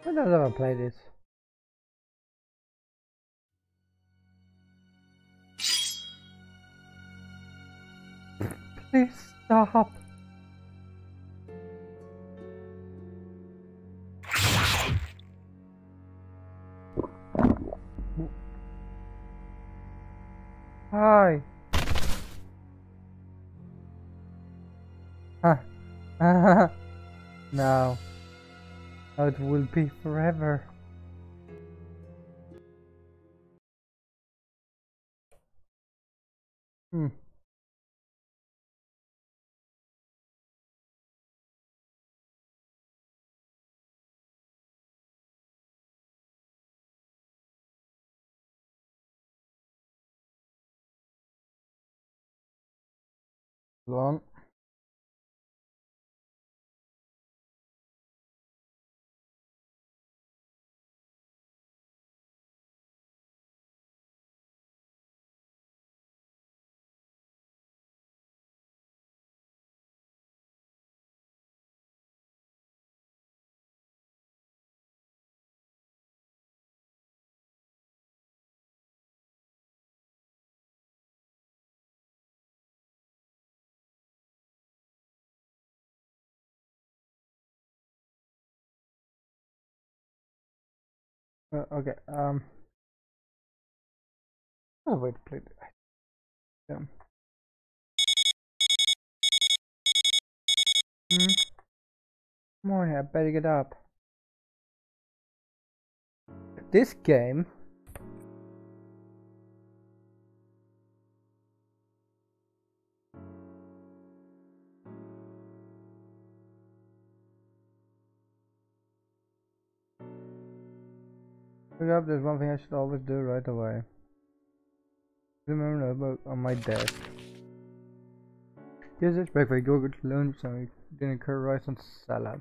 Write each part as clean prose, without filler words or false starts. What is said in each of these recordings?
I don't ever play this. Please stop. Hi. Huh. No. Now it will be forever. Hmm. Go on. Okay. I'll wait to play the item. Morning, I better get up. This game. Pick up, there's one thing I should always do right away. Remember the book on my desk. Here's this breakfast yogurt lunch and dinner curry rice and salad.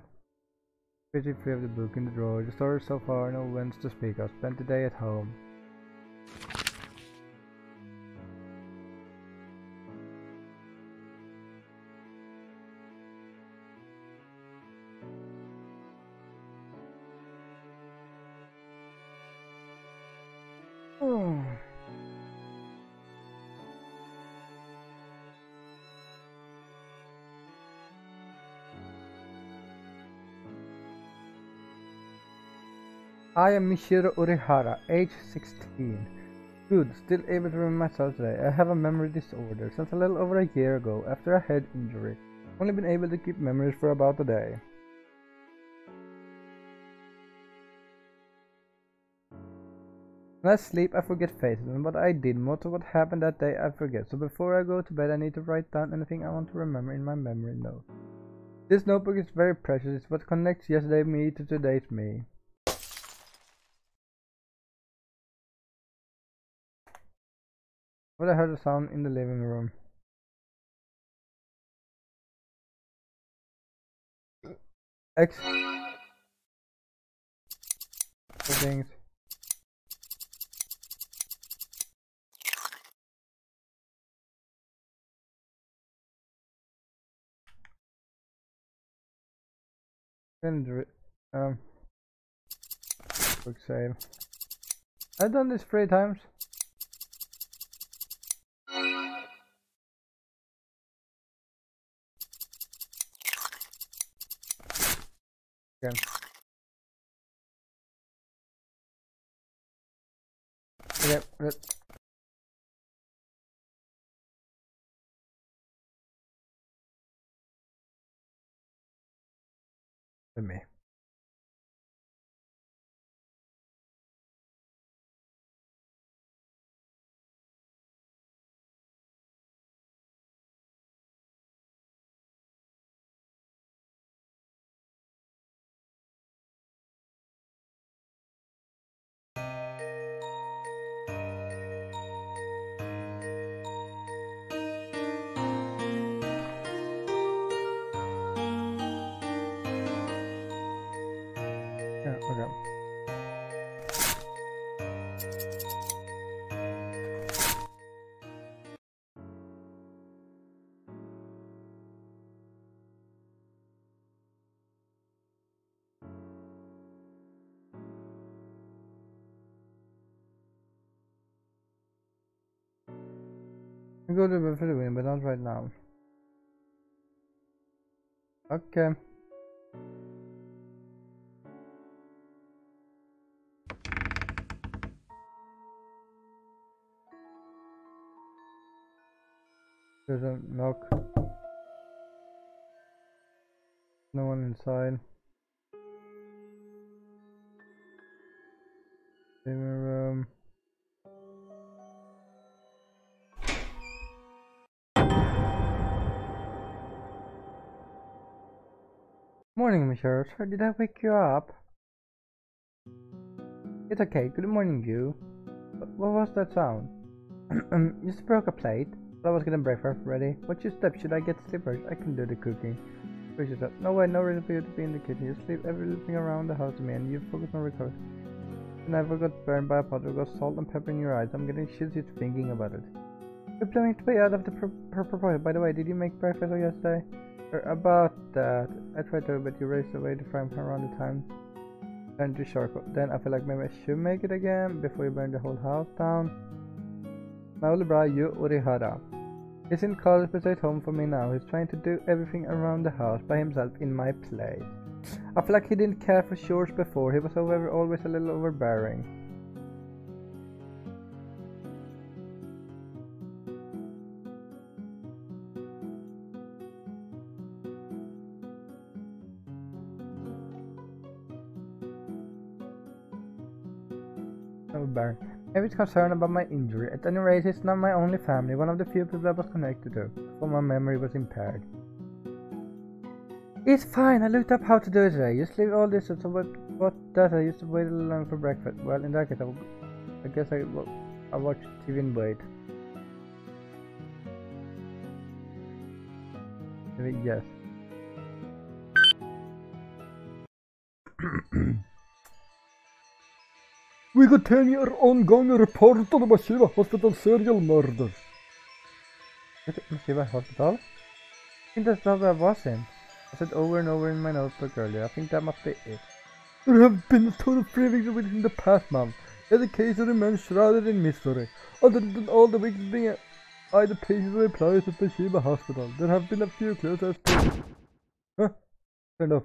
Page 3 of the book in the drawer. The story so far, no wins to speak of. Spent the day at home. Oh. I am Mishiro Urihara, age 16. Good, still able to remember myself today. I have a memory disorder since a little over a year ago after a head injury. Only been able to keep memories for about a day. When I sleep, I forget faces and what I did. Most of what happened that day, I forget. So before I go to bed, I need to write down anything I want to remember in my memory note. This notebook is very precious. It's what connects yesterday me to today's me. But I heard a sound in the living room. X things. Quick save. I've done this 3 times. Again. Okay, let me. Yeah, okay. I go to the win, but not right now. Okay. There's a knock. No one inside. Living room. Morning, Michelle. Sorry, did I wake you up? It's okay. Good morning, you. What was that sound? Just broke a plate. I was getting breakfast ready. What's your step? Should I get slippers? I can do the cooking. No way, no reason for you to be in the kitchen. You leave everything around the house to me and you focus on recovery. You never got burned by a pot or got salt and pepper in your eyes. I'm getting shitty thinking about it. You're planning to pay out of the proposal. By the way, did you make breakfast yesterday? About that. I tried to, but you raced away the frying pan around the time. Turned to charcoal. Then I feel like maybe I should make it again before you burn the whole house down. My older brother, Yu Orihara. He's in college but stays home for me now. He's trying to do everything around the house by himself in my place. I feel like he didn't care for chores before. He was however always a little overbearing. Overbearing. Maybe he's concerned about my injury. At any rate, he's not my only family, one of the few people I was connected to, before my memory was impaired. It's fine, I looked up how to do it today. Just leave all this, so what does I used to wait a little long for breakfast? Well, in that case, I guess I watch TV and wait. Yes. We continue our ongoing report on the Mashiva Hospital serial murders. Mashiva Hospital? I think that's not where I was in. I said over and over in my notebook earlier. I think that must be it. There have been a total of 3 victims within the past month. Yet the case remains shrouded in mystery. Other than all the victims being either patients or employees at Mashiva Hospital, there have been a few clues as to... Huh? Turn off.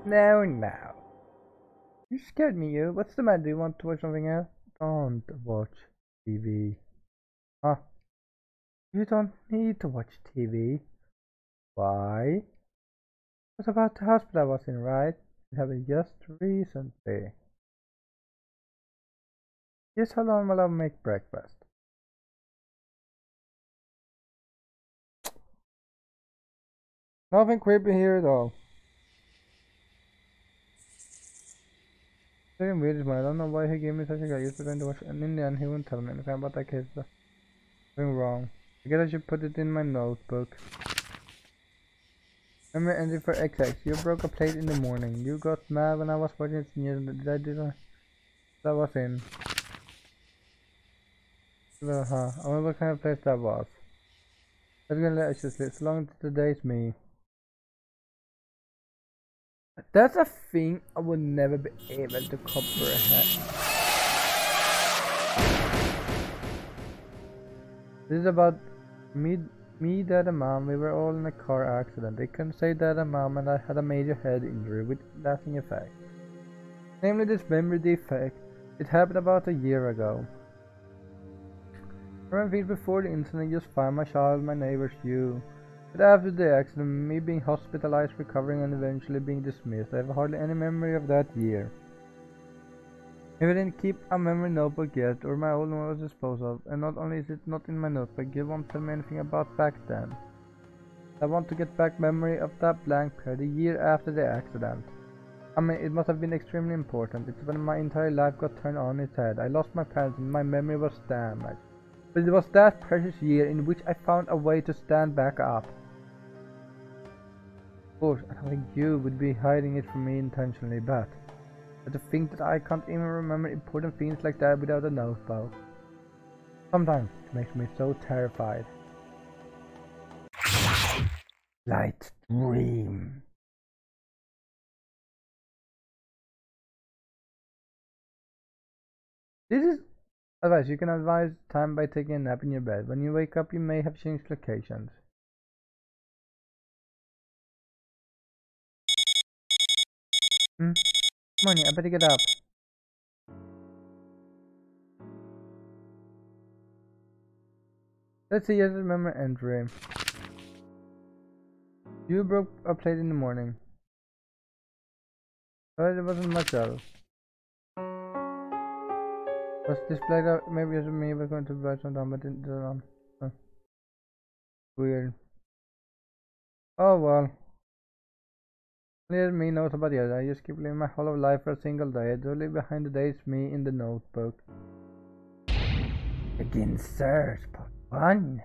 Now. You scared me, you. What's the matter? Do you want to watch something else? Don't watch TV. Huh? You don't need to watch TV. Why? It was about the hospital I was in, right? It happened just recently. Just how long will I make breakfast? Nothing creepy here though. Very weird, I don't know why he gave me such a guy. Used to going to watch, and in the end he wouldn't tell me anything about that case. Something wrong. I guess I should put it in my notebook. Memory entry for XX. You broke a plate in the morning. You got mad when I was watching it news. That was in. I wonder what kind of place that was. I'm gonna let it just live. So long as today's me. That's a thing I would never be able to comprehend. This is about me, dad and mom. We were all in a car accident. They couldn't say dad and mom, and I had a major head injury with lasting effects. Namely this memory defect. It happened about a year ago. I remember before the incident just fine, my child, my neighbors, you. But after the accident, me being hospitalized, recovering, and eventually being dismissed, I have hardly any memory of that year. If I didn't keep a memory notebook yet, or my old one was disposed of, and not only is it not in my notebook, you won't tell me anything about back then. I want to get back memory of that blank period, the year after the accident. I mean, it must have been extremely important. It's when my entire life got turned on its head. I lost my parents and my memory was damaged. But it was that precious year in which I found a way to stand back up. Of course, I don't think you would be hiding it from me intentionally, but to think that I can't even remember important things like that without a notebook. Sometimes it makes me so terrified. Light dream. This is Otherwise, you can advise time by taking a nap in your bed. When you wake up, you may have changed locations. Morning, I better get up. Let's see, yes, remember entry. You broke a plate in the morning. But there wasn't much else. Was this plate out? Maybe it was me, was going to write some down, but didn't. Weird. Oh well. Only me knows about the other. I just keep living my whole life for a single day. I do leave behind the days me in the notebook. Begin search, part 1.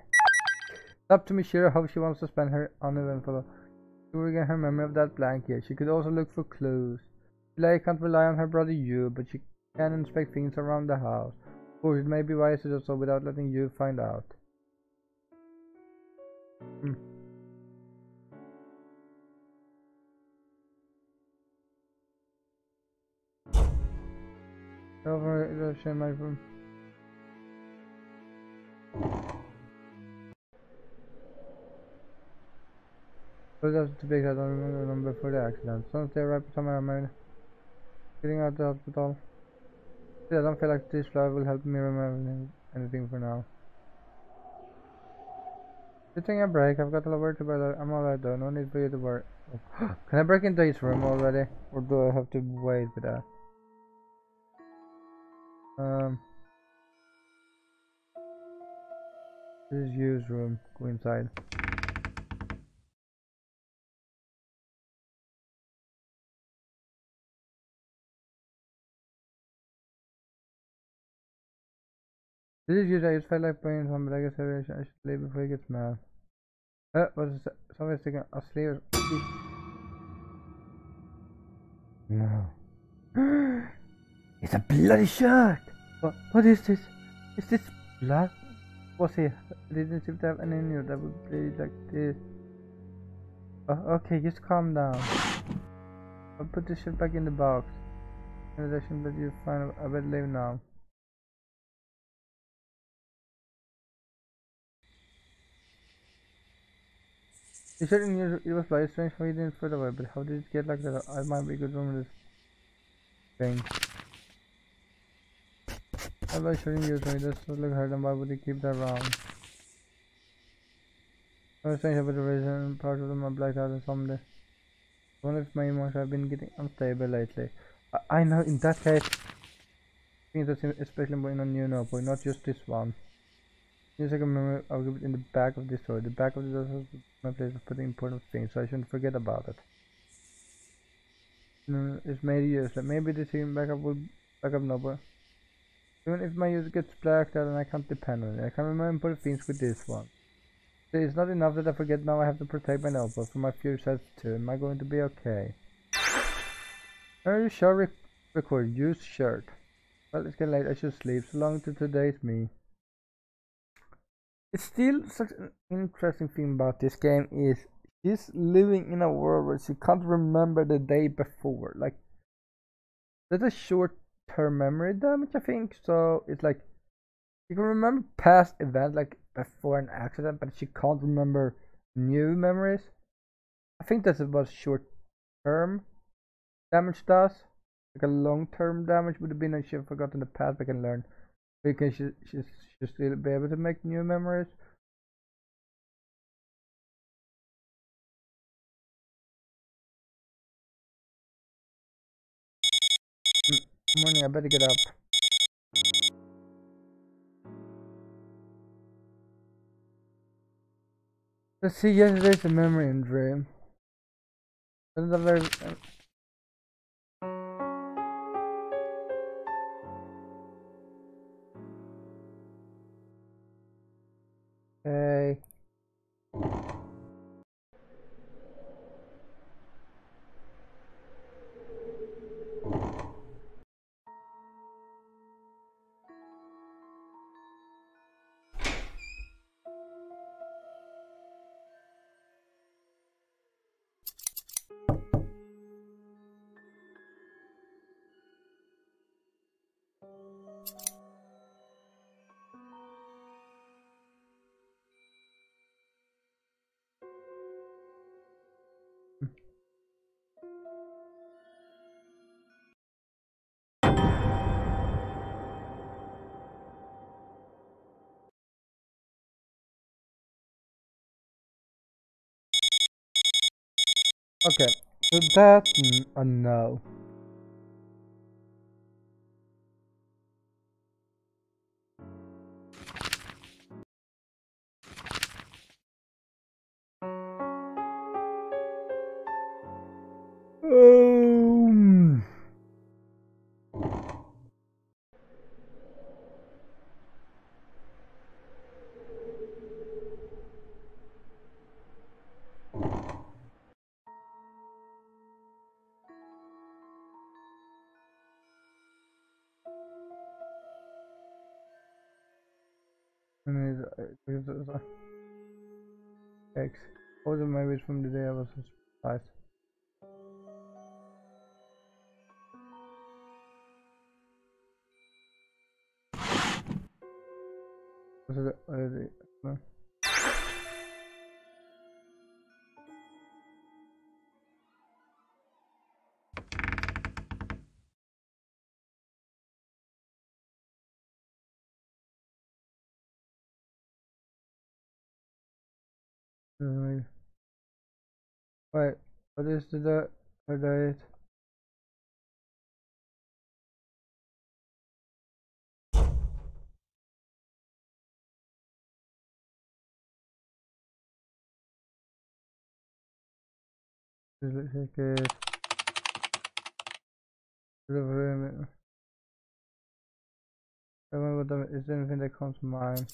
It's up to Miss Shira how she wants to spend her uneventful. To regain her memory of that blank year. She could also look for clues. Blight can't rely on her brother you, but she can inspect things around the house. Of course, it may be wise to do so without letting you find out. Over my room. But that's too big, I don't remember them before the accident. Some stay right beside my mind. Getting out of the hospital. Yeah, I don't feel like this flight will help me remember anything for now. Just taking a break, I've got a lot of work to bed. I'm alright though, no need for you to worry. Oh. Can I break into his room already? Or do I have to wait for that? This is Yu's room. Go inside. This is Yu. I just felt like playing some, but I guess I should leave before he gets mad. Was somebody taking a sleeve? No. It's a bloody shirt! What is this? Is this blood? What's here? I didn't seem to have any new that would bleed like this. Okay, just calm down. I'll put this shit back in the box. In addition, that you find I better leave now. You shouldn't use it was very strange how you didn't throw it away, but how did it get like that? I might be good one with this thing. I shouldn't use it, this would look hurt, and why would you keep that around? I was strange about the reason part of them are blacked out someday. I wonder if my emotions have been getting unstable lately. I know, in that case, things that seem especially in a new notebook, not just this one. Just like a memory, I'll give it in the back of this story. The back of this is my place of putting important things, so I shouldn't forget about it. It's made useless. Maybe the team backup will back up notebook. Even if my user gets blacked out and I can't depend on it, I can remember important things with this one. So it's not enough that I forget now. I have to protect my notebook for my future self too. Am I going to be okay? Are you sure? Record use shirt. Well, it's getting late. I should sleep. So long to today's me. It's still such an interesting thing about this game is she's living in a world where she can't remember the day before. Like, that's a short-term memory damage, I think. So it's like you can remember past events, like before an accident, but she can't remember new memories. I think that's what short-term damage does. Like a long-term damage would have been if she had forgotten the past, but can learn. Because she's still be able to make new memories. Morning, I better get up. Let's see, yesterday's a memory and dream. Wasn't that very... Hey. Okay, so that's a no. Um, X. Order my wish from the day I was surprised. What is it? Wait, what is the diet? Let's check it. Is there anything that comes to mind?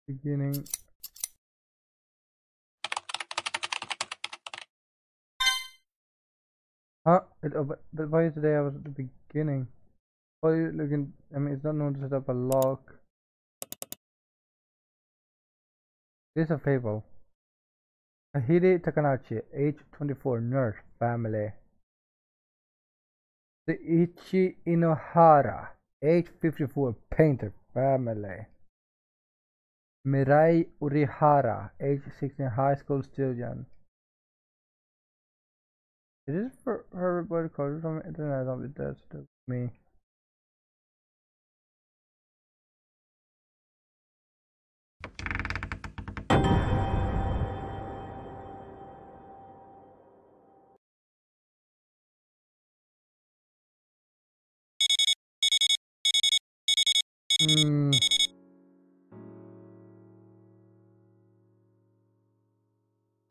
Beginning. Huh? But why is the day I was at the beginning? Why are you looking? I mean, it's not known to set up a lock. This is a fable. Ahide Takanachi, age 24, nurse, family. Seiichi Inohara, age 54, painter, family. Mirai Urihara, age 16, high school student. Is this for everybody called from the internet? Don't be that to me.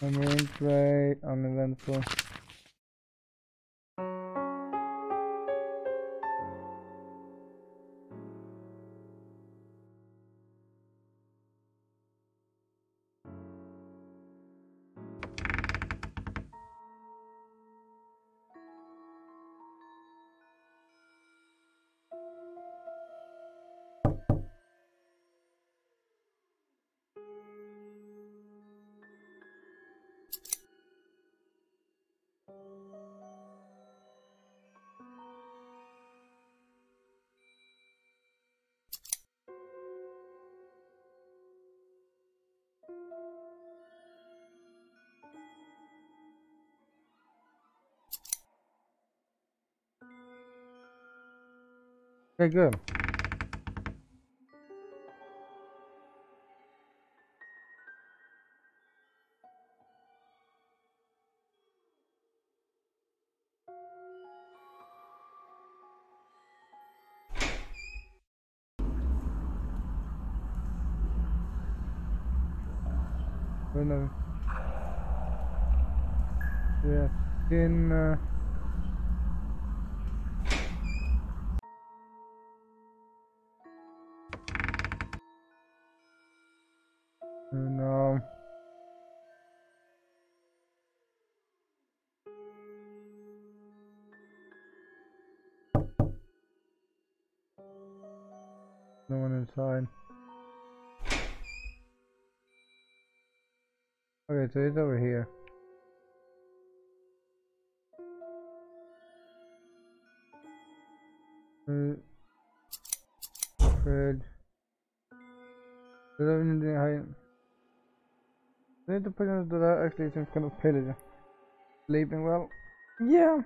Marine trade, uneventful. Okay, good. Bueno, yeah, skin. No. No one inside. Okay, so it's over here. Fridge. Does that mean anything high? I need to put in that actually some kind of pillage. Sleeping well. Yeah.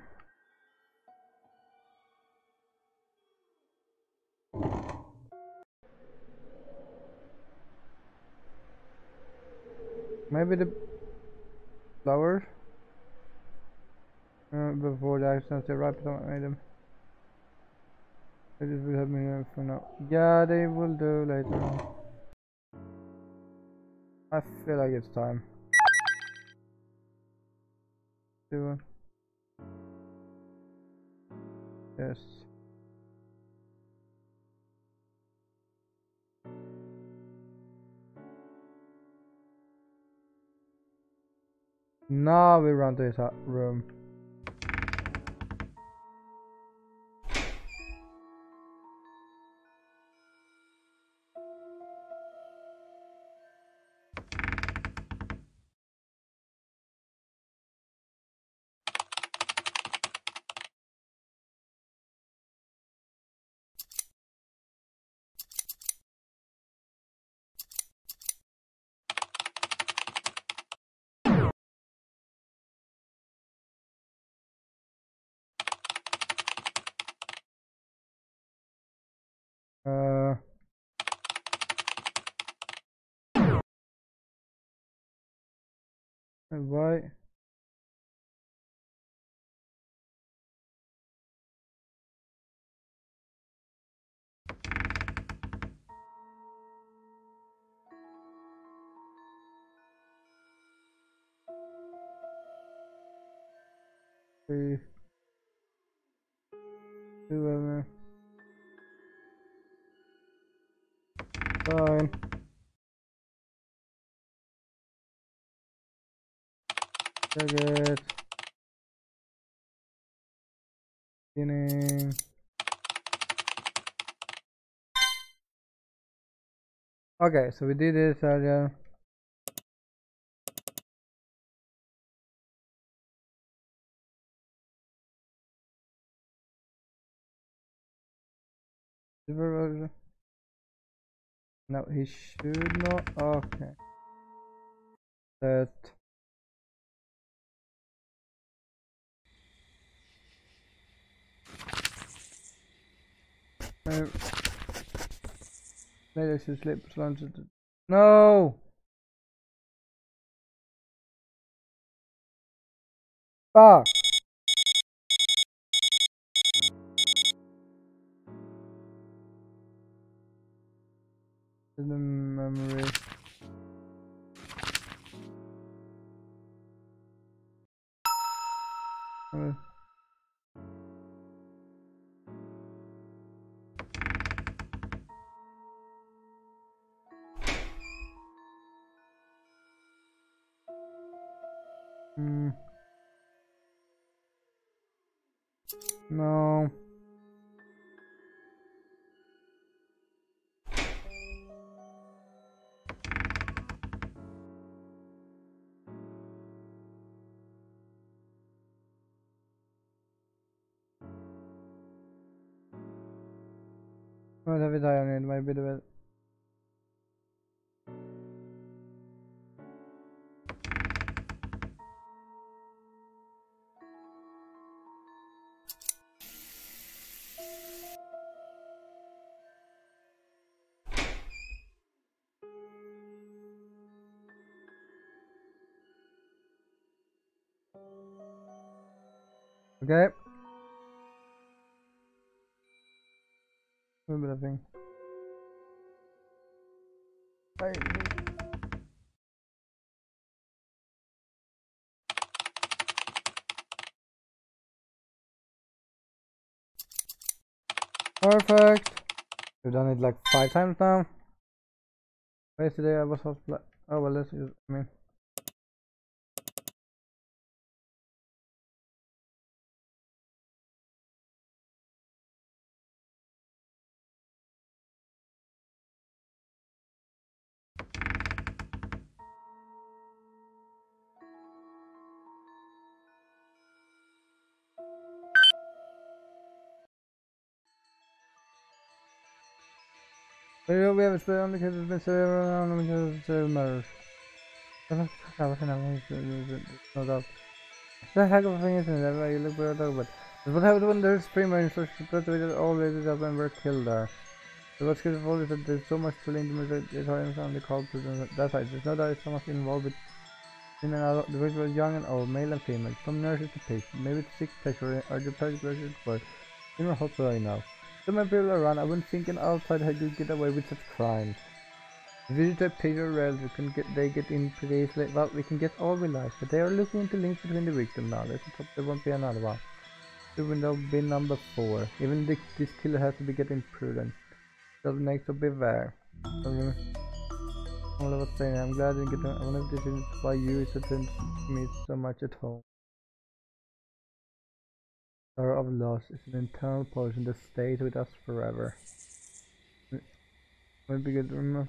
Maybe the flowers before the accident they wrap it on item. They just will help me for now. Yeah, they will do later on. I feel like it's time. Do it. Yes. Now we run to his room. Why? Three, two, fine. Check it. Beginning. Okay, so we did this earlier. No, he should not. Okay. That. Maybe I should sleep. No! Fuck! The memory. No. What have it I on it? Maybe the best. Okay. A bit of thing. Perfect. We've done it like 5 times now. Yesterday I was hospital. Oh well, let's use. I mean. Here we have a spell on the case has been saved around because it matters. No doubt. The heck of a thing isn't that why you look what I talk about? But what happens when there's three minds so situated always up and we're killed there? So what's good of all is that there's so much killing to it's hard and the call to that side. There's no doubt it's so much involved with in and out the was young and old, male and female. Some nurses to patient, maybe it's sick pleasure or the particular for in a hospital right now. So many people around, I wouldn't think an outside had to get away with such crimes. Visitor Peter relative they get in pretty easily. Well, we can get all we like, but they are looking into links between the victims now. Let's hope there won't be another one. It will be number 4. Even this killer has to be getting prudent. So next to beware. All I was saying, I'm glad I didn't get one of this is why you attend me so much at home. Sorrow of loss is an internal poison that stays with us forever. Might be good to remember.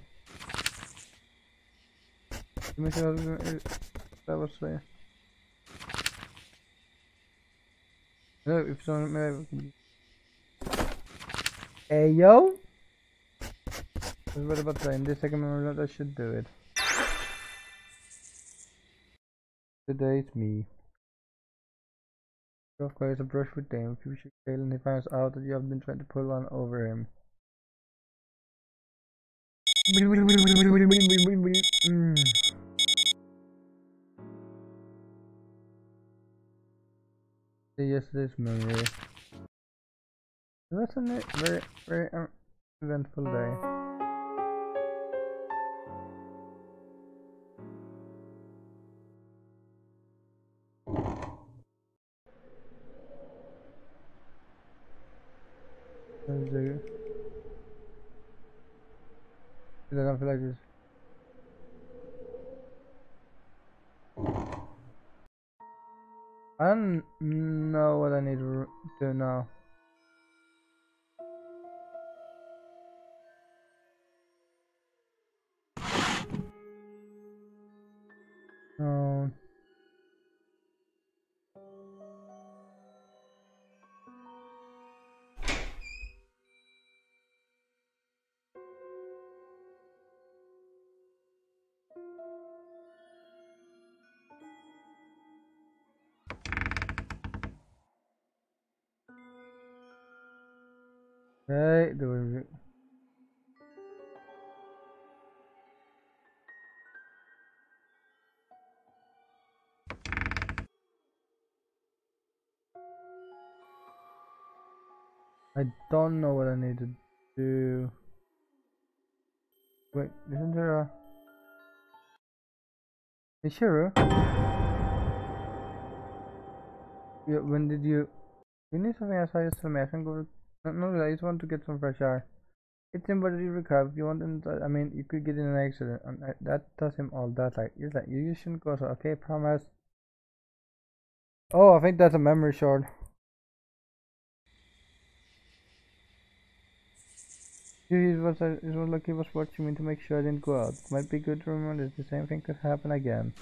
That was there. No, if someone hey yo! What about saying this second memory? I should do it. Today it's me. Of course, a brush with Dame. If you should fail and he finds out that you have been trying to pull one over him. Yesterday's memory. It was a very eventful day. I don't feel like this. I don't know what I need to do now. No. Right, do it. I don't know what I need to do. Wait, isn't there a... Hey, Shiru? Yeah, when did you... You need something else I just tell me, I can go... No, I just want to get some fresh air. It's important you recover. If you want, I mean, you could get in an accident, and that does him all that. Like, he's like, you shouldn't go. So, okay, promise. Oh, I think that's a memory shard. It was like he was watching me to make sure I didn't go out. Might be good to remember that the same thing could happen again.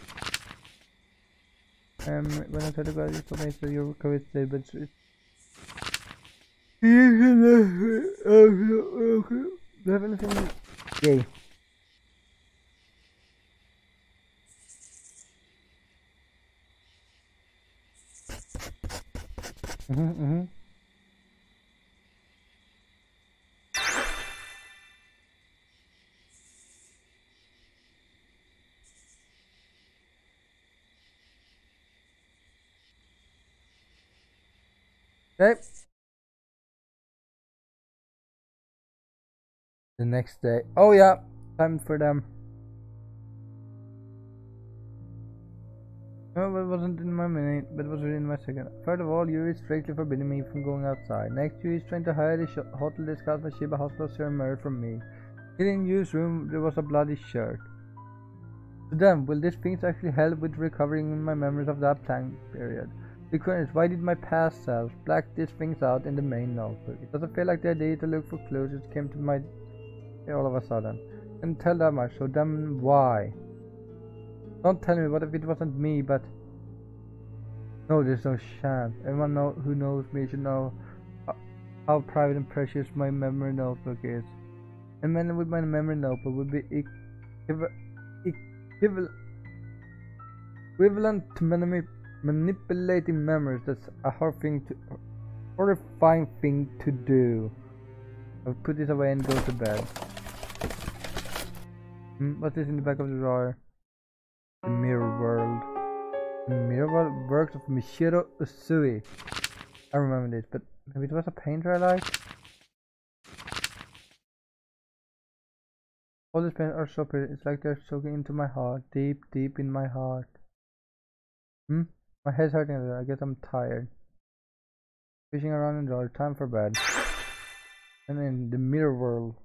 When I tried to go out, you told me that your recovery state, but it's. Do you have anything? Yay. Okay. The next day. Oh yeah, time for them. No, it wasn't in my minute, but it was really in my second. First of all, Yuri is strictly forbidding me from going outside. Next, Yuri is trying to hide the hotel disguise for Shiba Hospital serum murder from me. In Yu's room, there was a bloody shirt. To them, will these things actually help with recovering my memories of that time period? The question is, why did my past self black these things out in the main notebook? It doesn't feel like the idea to look for clues just came to my all of a sudden. Can't tell that much, so then why? Don't tell me what if it wasn't me, but no, there's no chance. Everyone who knows me should know how private and precious my memory notebook is. And man with my memory notebook would be equivalent to memory Manipulating memories, that's a horrifying thing to do. I'll put this away and go to bed. What is in the back of the drawer? The Mirror World. The Mirror World, works of Michiru Usui. I remember this, but maybe it was a painter I liked. All these paintings are so pretty, it's like they're soaking into my heart, deep, deep in my heart. My head's hurting a little, I guess I'm tired. Fishing around in the drawer, time for bed. And in the Mirror World.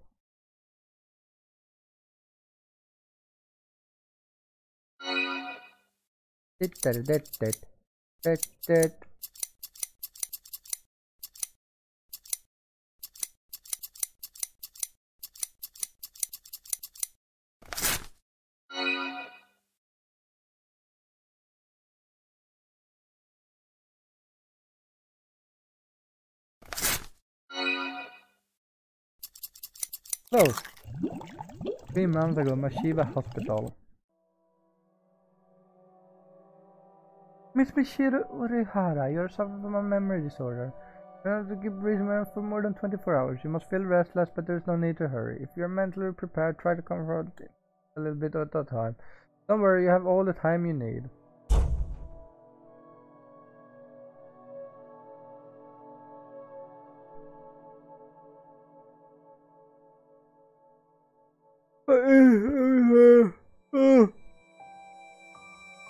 Close. 3 months ago, Mashiba Hospital. Miss Michiru Urihara, you're suffering from a memory disorder. You don't have to keep breathing for more than 24 hours. You must feel restless, but there's no need to hurry. If you're mentally prepared, try to comfort it a little bit at a time. Don't worry, you have all the time you need.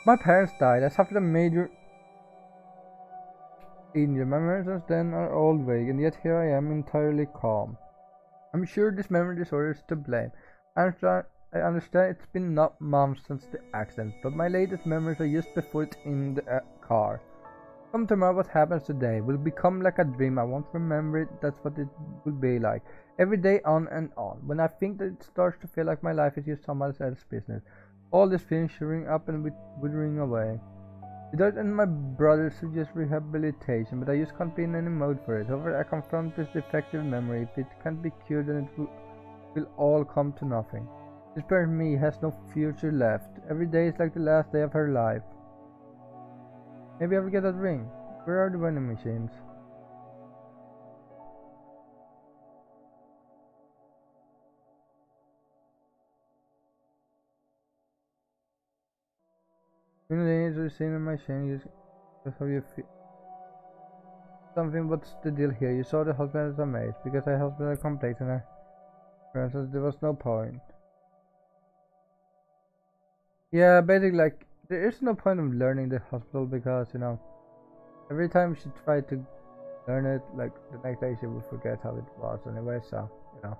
My parents died. I suffered a major injury. My memories since then are all vague, and yet here I am entirely calm. I'm sure this memory disorder is to blame. I understand it's been not months since the accident, but my latest memories are just before it's in the car. Come tomorrow, what happens today will become like a dream. I won't remember it. That's what it will be like. Every day on and on. When I think that it starts to feel like my life is just someone else's business, all these feelings should ring up and withering away. The doctor and my brother suggest rehabilitation, but I just can't be in any mode for it. However, I confront this defective memory. If it can't be cured, then it will all come to nothing. This part of me has no future left. Every day is like the last day of her life. Maybe I will get that ring. Where are the vending machines? You know, the answer is seen in my machine. Just how you feel. Something, what's the deal here? You saw the hospital was amazed because I hospital complex and there was no point. Yeah, basically, like, there is no point of learning the hospital because, you know, every time she tried to learn it, like, the next day she would forget how it was anyway, so, you know.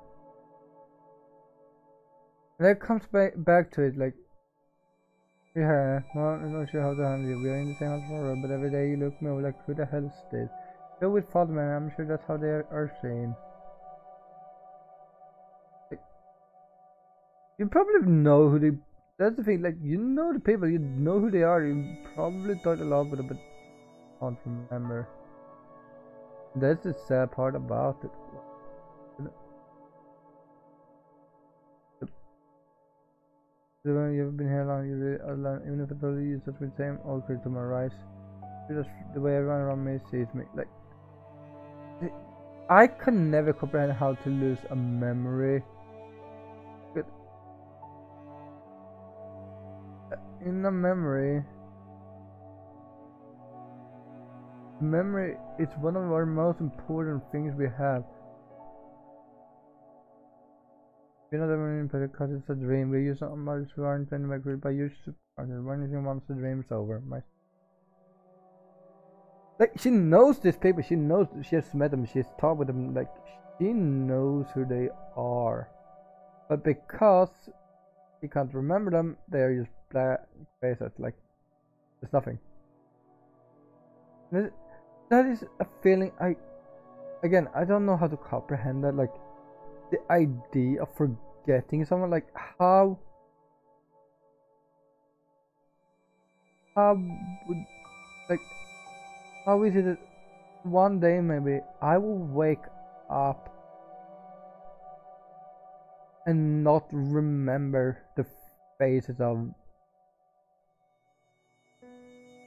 And then it comes back to it, like, yeah, well, I'm not sure how to handle you. We are in the same hospital, but every day you look me over like, who the hell is this? Go with Father Man, I'm sure that's how they are seen. Like, you probably know who they. That's the thing, like, you know the people, you know who they are, you probably thought a lot, but can't remember. That's the sad part about it. You've been here long, you really are, even if I told you such the same old creep to my rise. Just the way everyone around me sees me. Like, I can never comprehend how to lose a memory. But in a memory is one of our most important things we have. You know that when because it's a dream, we use some others who aren't in my group. I use when anything once the dream's over. Like, she knows these people, she knows, she has met them, she's talked with them, like, she knows who they are. But because she can't remember them, they are just black faces, like, there's nothing. That is a feeling I don't know how to comprehend that, like, the idea of forgetting someone, like, how would, like, how is it that one day maybe I will wake up and not remember the faces of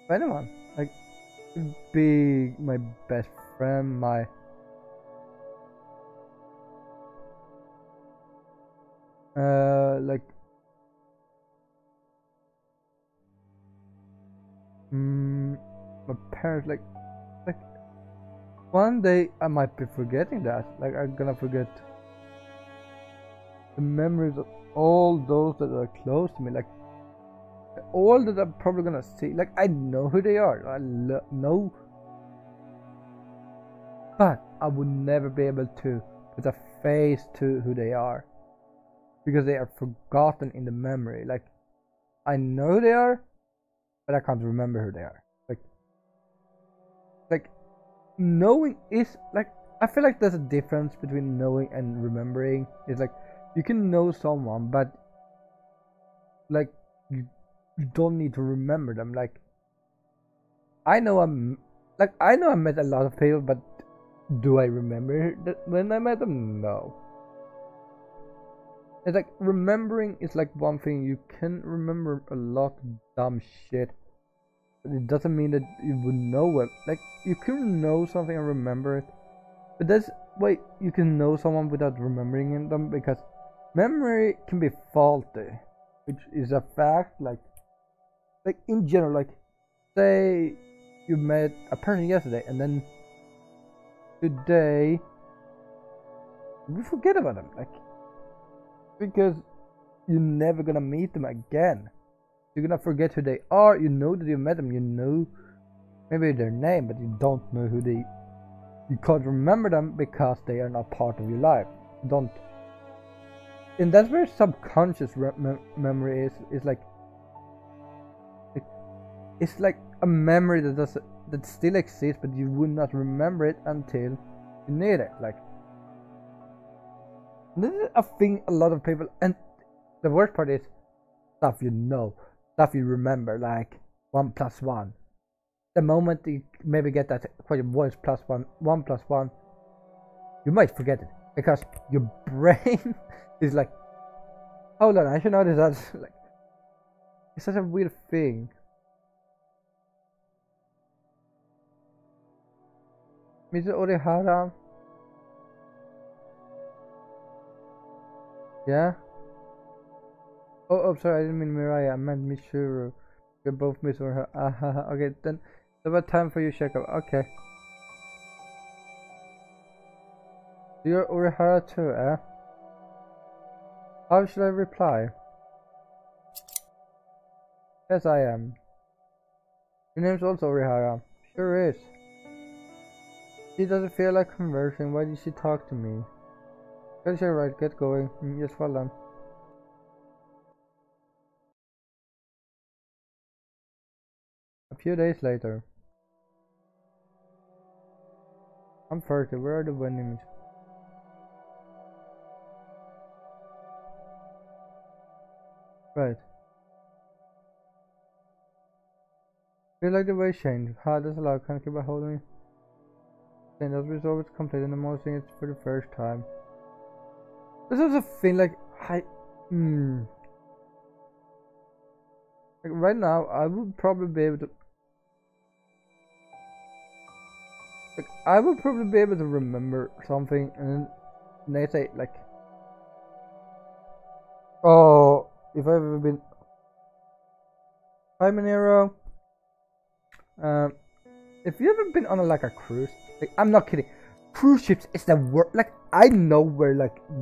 anyone? Like, big, my best friend, my like my parents, like one day I might be forgetting that. Like, I'm gonna forget the memories of all those that are close to me. Like, all that I'm probably gonna see. Like, I know who they are. I know, but I would never be able to put a face to who they are because they are forgotten in the memory. Like, I know who they are, but I can't remember who they are. Like knowing is like, I feel like there's a difference between knowing and remembering. It's like you can know someone, but like you don't need to remember them. Like, I know I know I met a lot of people, but do I remember that when I met them? No. It's like remembering is like one thing. You can remember a lot of dumb shit. It doesn't mean that you would know it. Like, you can know something and remember it, but that's why you can know someone without remembering them, because memory can be faulty, which is a fact. Like in general, like say you met a person yesterday and then today you forget about them, like, because you're never gonna meet them again. You're gonna forget who they are. You know that you met them. You know maybe their name, but you don't know who they. You can't remember them because they are not part of your life. You don't. And that's where subconscious memory is. It's like a memory that still exists, but you would not remember it until you need it. Like, this is a thing a lot of people. And the worst part is stuff you know. Stuff you remember, like 1 + 1. The moment you maybe get that question, what is +1, 1 + 1, you might forget it because your brain is like, hold on, I should know this. That's like, it's such a weird thing. Mr. Orihara, yeah. Oh, sorry, I didn't mean Mirai, I meant Mishuru. You're both Miss Orihara. Okay, then it's about time for you to check up. Okay. You're Orihara too, eh? How should I reply? Yes, I am. Your name's also Orihara. Sure is. She doesn't feel like conversing. Why did she talk to me? Yes, you're right. Get going. Yes, well done. A few days later. I'm 30. Where are the vending? Right. Feel like the way changed. Ha, that's a lot. Can't keep a hold of me. Then those results complete and the most thing it's for the first time. This is a thing like like right now I would probably be able to remember something, and then they say like, oh, if I've ever been Hi Monero, if you ever been on a cruise, like, I'm not kidding, cruise ships is the worst. Like, I know where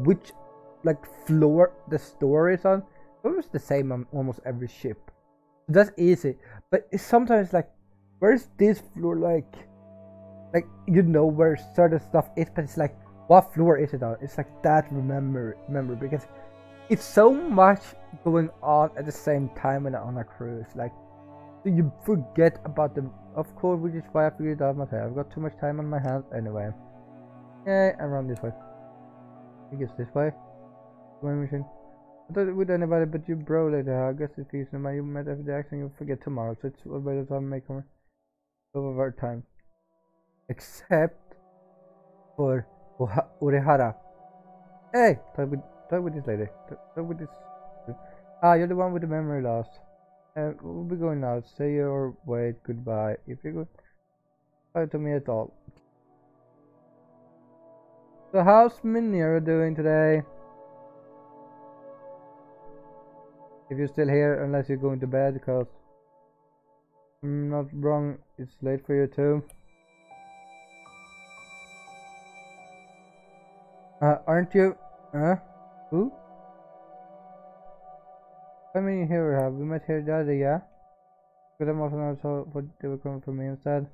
which floor the store is on. It was the same on almost every ship. That's easy, but it's sometimes like, where's this floor? Like you know where certain stuff is, but it's like, what floor is it on? It's like that. Remember because it's so much going on at the same time when on a cruise. Like, you forget about them, of course, which is why I figured out myself. I've got too much time on my hands anyway. Yeah, I run this way. I guess this way. One machine. I thought it with anybody but you, bro. Later, I guess if you somebody you met after the accident, you'll forget tomorrow. So it's about the time make over our time. Except for Orihara. Hey, talk with this lady. Talk with this. Ah, you're the one with the memory loss. We'll be going out. Say your wait goodbye. If you go talk to me at all. So how's Minero doing today? If you're still here, unless you're going to bed, because I'm not wrong, it's late for you too. Aren't you? Who? I mean, here we have. We met here the other, yeah? But I'm also not sure what they were coming from me instead.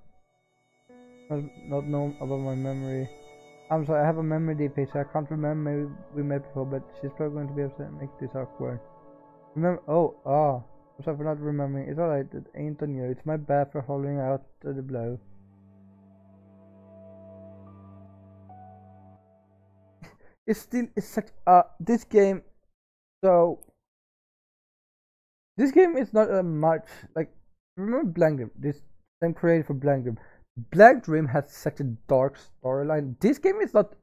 Not know about my memory. I'm sorry, I have a memory DP, so I can't remember. Maybe we met before, but she's probably going to be upset and make this awkward. Remember? I'm sorry for not remembering. It's alright, it ain't on you. It's my bad for holding out the blow. It's such this game. So this game is not much like, remember Blank Dream? This same created for Blank Dream. Blank Dream has such a dark storyline. This game is not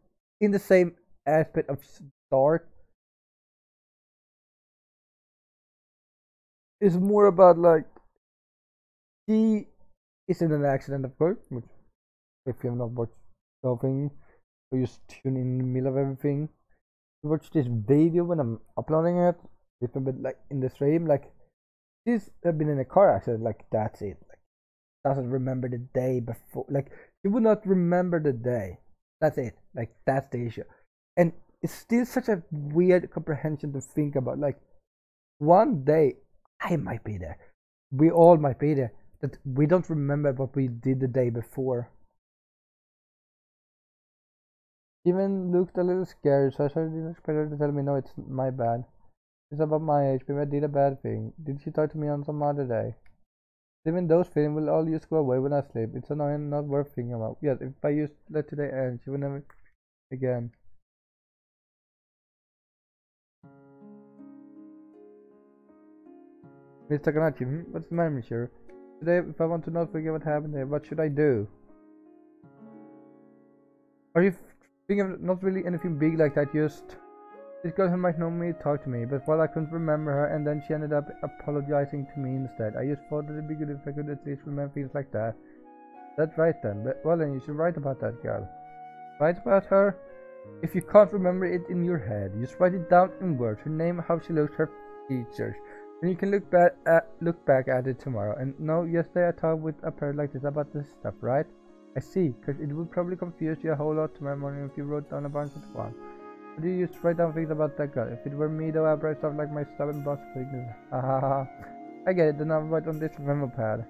in the same aspect of dark. It's more about like, he is in an accident, of course. Which, if you have not watched something, or you just tune in the middle of everything, you watch this video when I'm uploading it. Different, but like in the stream, like she's been in a car accident. Like that's it. Like doesn't remember the day before. Like she would not remember the day. That's it. Like that's the issue, and it's still such a weird comprehension to think about. Like one day I might be there. We all might be there. That we don't remember what we did the day before. Even looked a little scared, so I didn't expect her to tell me, no, it's my bad. It's about my age, maybe I did a bad thing. Did she talk to me on some other day? Even those feelings will all just go away when I sleep. It's annoying, not worth thinking about. Yes, if I used let today end, she will never again. Mr. Kanachi, what's the matter, monsieur? Today, if I want to not forget what happened there, what should I do? Are you thinking of not really anything big like that, just this girl who might normally talk to me, but while I couldn't remember her, and then she ended up apologizing to me instead. I just thought that it'd be good if I could at least remember things like that. That's right then, but well then you should write about that girl. Write about her? If you can't remember it in your head, just write it down in words, her name, how she looks, her features. Then you can look back at it tomorrow. And no, yesterday I talked with a parrot like this about this stuff, right? I see, because it would probably confuse you a whole lot tomorrow morning if you wrote down a bunch at once. But you just write down things about that girl. If it were me though, I'd write stuff like my stubborn boss weakness. Ha ha ha. I get it, then I'll write on this memo pad.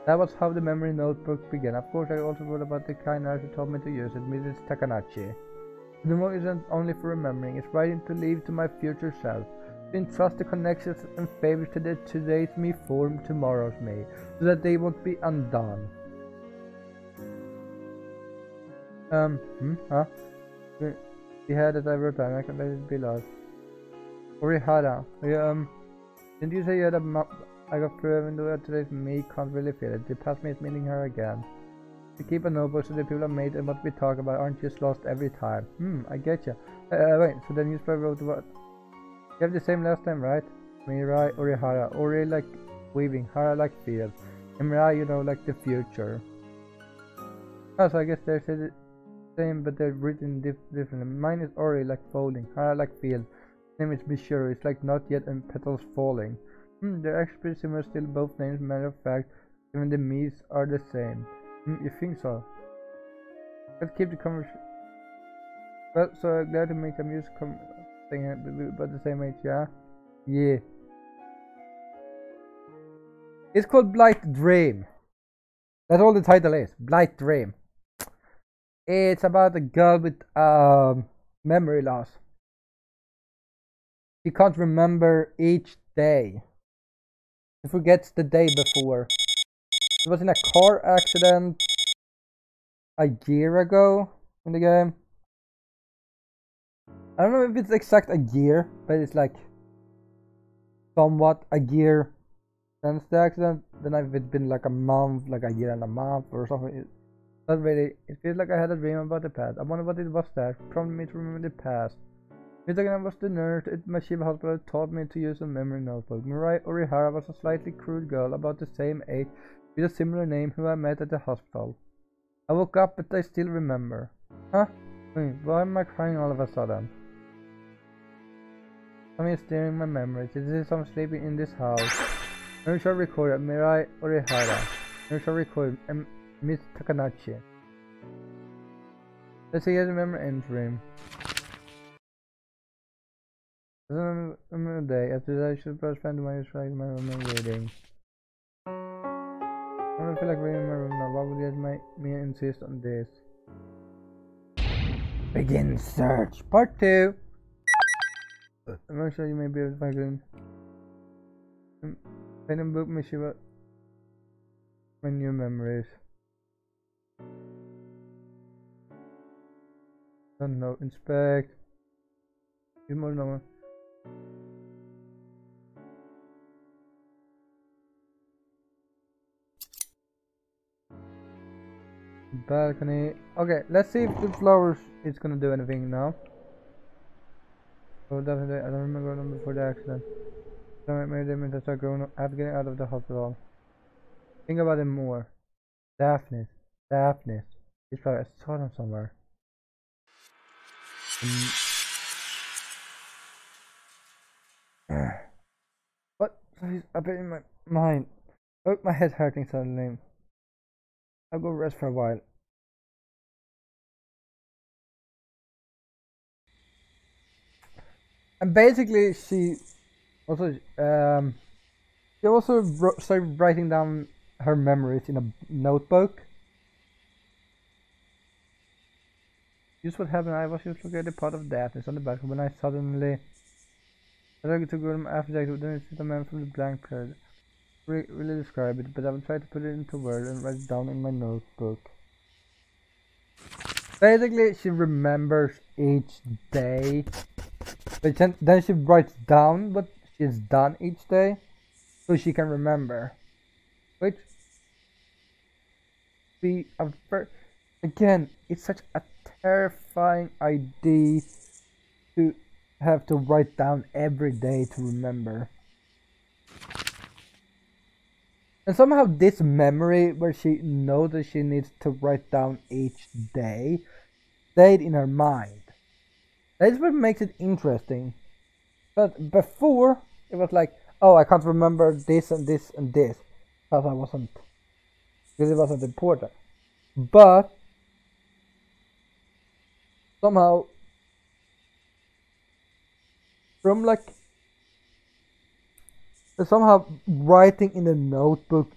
That was how the memory notebook began. Of course, I also wrote about the kind nurse who told me to use it, Mrs. Takanachi. The memo isn't only for remembering, it's writing to leave to my future self. To entrust the connections and favors to the today's me form tomorrow's me, so that they won't be undone. The head that I wrote down, I can let it be lost. Orihara, didn't you say you had a map? I got through even though today's me can't really feel it. They passed me at meeting her again. To keep a notebook so the people I made and what we talk about aren't just lost every time. I get you. Wait, so then you probably wrote about... You have the same last time, right? Mirai, Orihara. Ori like weaving, Hara like field. And Mirai, you know, like the future. Oh, so I guess they're the same, but they're written differently. Mine is Ori like folding, Hara like field. Name is Bishuru, it's like not yet and petals falling. They're actually pretty similar still, both names, matter of fact. Even the me's are the same. You think so? Let's keep the conversation. Well, so glad to make a music thing about the same age, yeah? Yeah. It's called Blight Dream. That's all the title is. Blight Dream. It's about a girl with memory loss. She can't remember each day. She forgets the day before. She was in a car accident a year ago in the game. I don't know if it's exact a year, but it's like somewhat a year since the accident. Then if it's been like a month, like a year and a month or something. It's not really. It feels like I had a dream about the past. I wonder what it was that prompted me to remember the past. Mitagana was the nurse at Mashiba Hospital who taught me to use a memory notebook. Mirai Orihara was a slightly crude girl about the same age with a similar name who I met at the hospital. I woke up but I still remember. Huh? Wait, why am I crying all of a sudden? Something is steering my memories. This is someone sleeping in this house. Nurse recorded Mirai Orihara. Nurse recorded Miss Takanachi. Let's see, I remember entering. I remember the day after that I should brush spend my reading. I don't feel like reading my room now. Why would you make me insist on this? Begin search. Part 2. I'm not sure you may be able to find it. Pen and book Mishiba. My new memories. Don't know. Inspect. Give more number. Balcony. Okay, let's see if the flowers is gonna do anything now. Oh, definitely. I don't remember them before the accident. Maybe they meant to start growing up after getting out of the hospital. Think about it more. Daphne. This flower, I saw them somewhere. What is up in my mind? Oh, my head's hurting suddenly. I'll go rest for a while. And basically, she also started writing down her memories in a notebook. Just what happened. I was just looking at the part of darkness on the back when I suddenly started to go after that. Then it's the man from the blank period. Really describe it, but I will try to put it into words and write it down in my notebook. Basically, she remembers each day, but then she writes down what she's done each day, so she can remember. Which, again, it's such a terrifying idea to have to write down every day to remember. And somehow this memory where she knows that she needs to write down each day stayed in her mind. That's what makes it interesting. But before it was like, oh, I can't remember this and this and this because it wasn't important. But somehow somehow writing in the notebook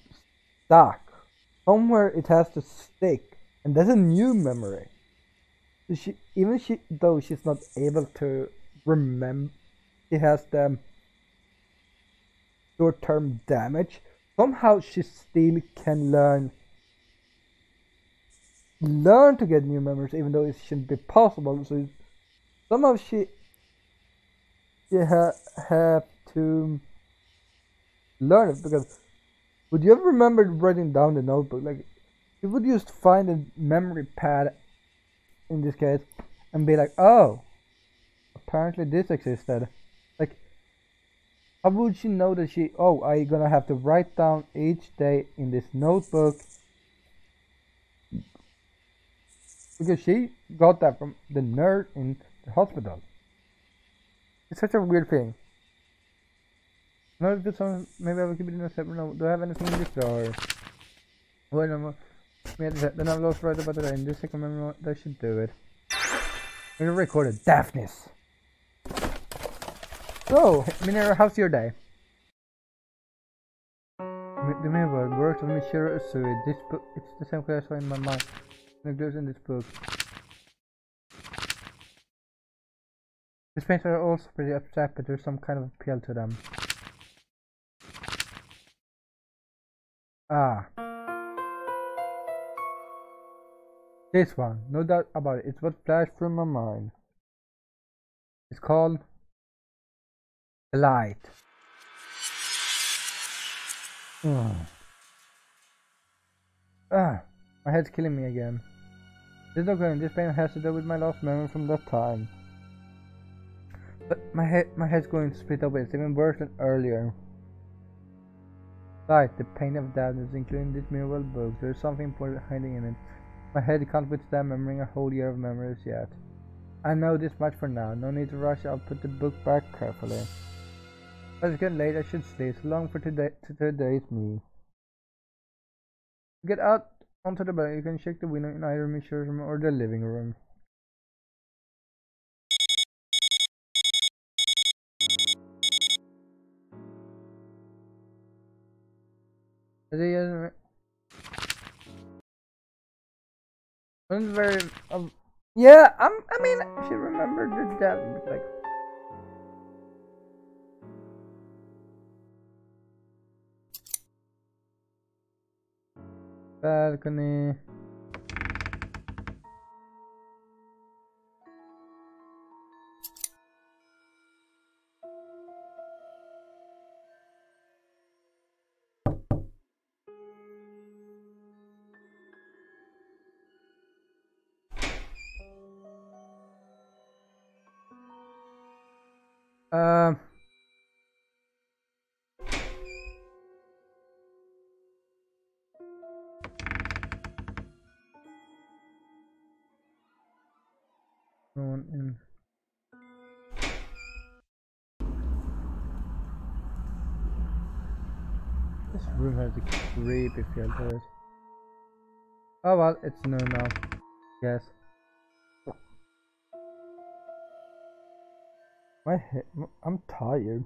stuck. Somewhere it has to stick, and that's a new memory. So though she's not able to remember, she has the short-term damage. Somehow she still can learn to get new memories, even though it shouldn't be possible. So somehow she have to learn it, because would you ever remember writing down the notebook? Like, you would just find a memory pad in this case and be like, oh, apparently this existed. Like, how would she know that I'm gonna have to write down each day in this notebook? Because she got that from the nurse in the hospital. It's such a weird thing. Maybe I will keep it in a separate note. Do I have anything in this drawer? Wait no more. Then I've lost right about it. In this second memory, that should do it. I'm gonna record it. Daphnis. So, Minera, how's your day? The main word, works of Michiru Usui. This book, it's the same class in my mind. It goes in this book. These paintings are also pretty abstract, but there's some kind of appeal to them. Ah. This one, no doubt about it. It's what flashed through my mind. It's called Blight. My head's killing me again. This is not going. This pain has to do with my lost memory from that time. But my head's going to split open. It's even worse than earlier. Blight, the pain of darkness, including this miserable book. There is something important hiding in it. My head can't withstand remembering a whole year of memories yet. I know this much for now. No need to rush. I'll put the book back carefully. As it's getting late, I should sleep. So long for today's me. Get out onto the bed. You can check the window in either Mrs. room or the living room. Very yeah, I mean, I should remember that, like. Balcony. No one in. This room has a creepy feel to it. Oh well, it's noon now. Yes. My head. I'm tired.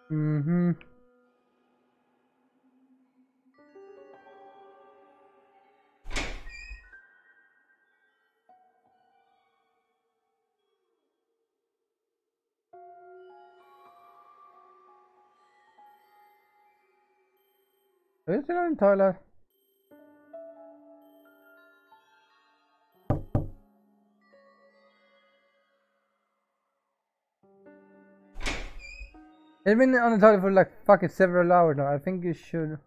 Mm-hmm. Is it on the toilet? It's been on the toilet for like fucking several hours now. I think you should.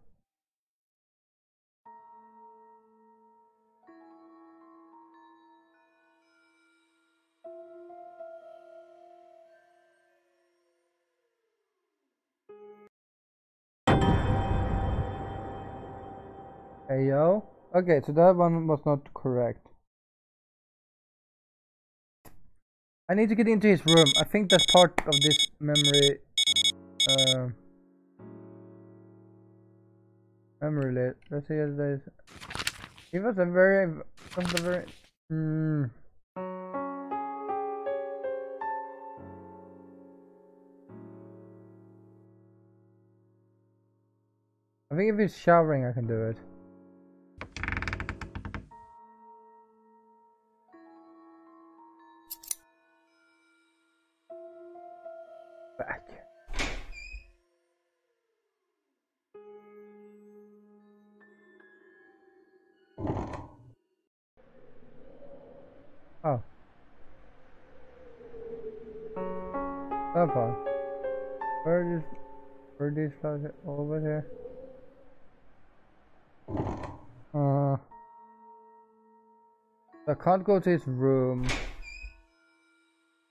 Hey yo. Okay, so that one was not correct. I need to get into his room. I think that's part of this memory. Memory. Let's see if there's. It was a very. I think if he's showering, I can do it. Back. Oh. Okay. Where are these flowers over here? I can't go to his room.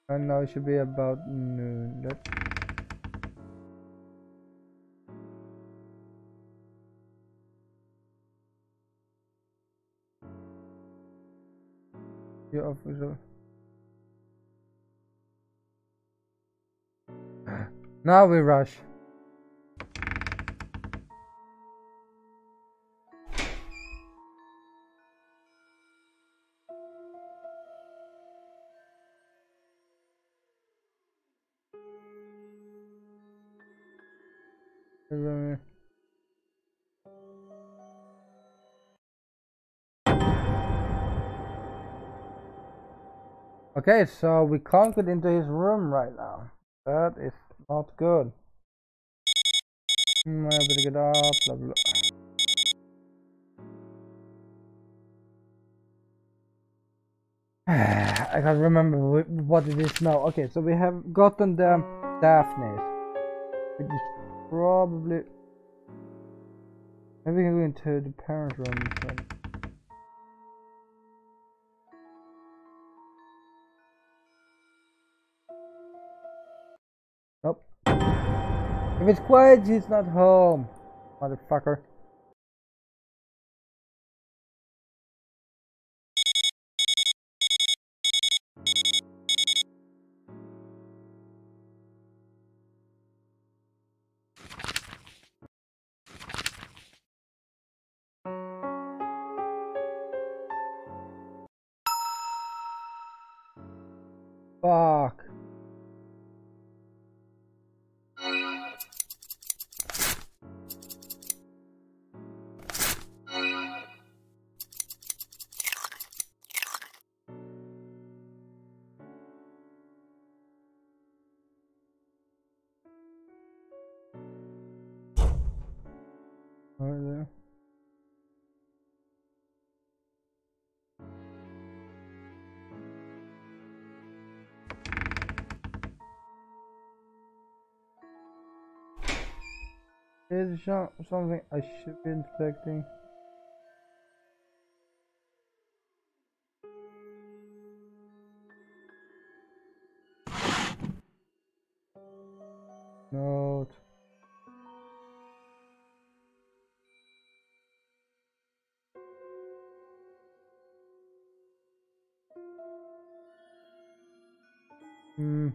And now it should be about noon. Your officer. Now we rush. Okay, so we can't get into his room right now. That is not good. I better get up, blah blah. I can't remember what it is now. Okay, so we have gotten the Daphnes, which is probably... Maybe we can go into the parent room instead. Nope. If it's quiet, he's not home. Motherfucker. Fuck. Right there. Is something I should be inspecting? Note. Hmm.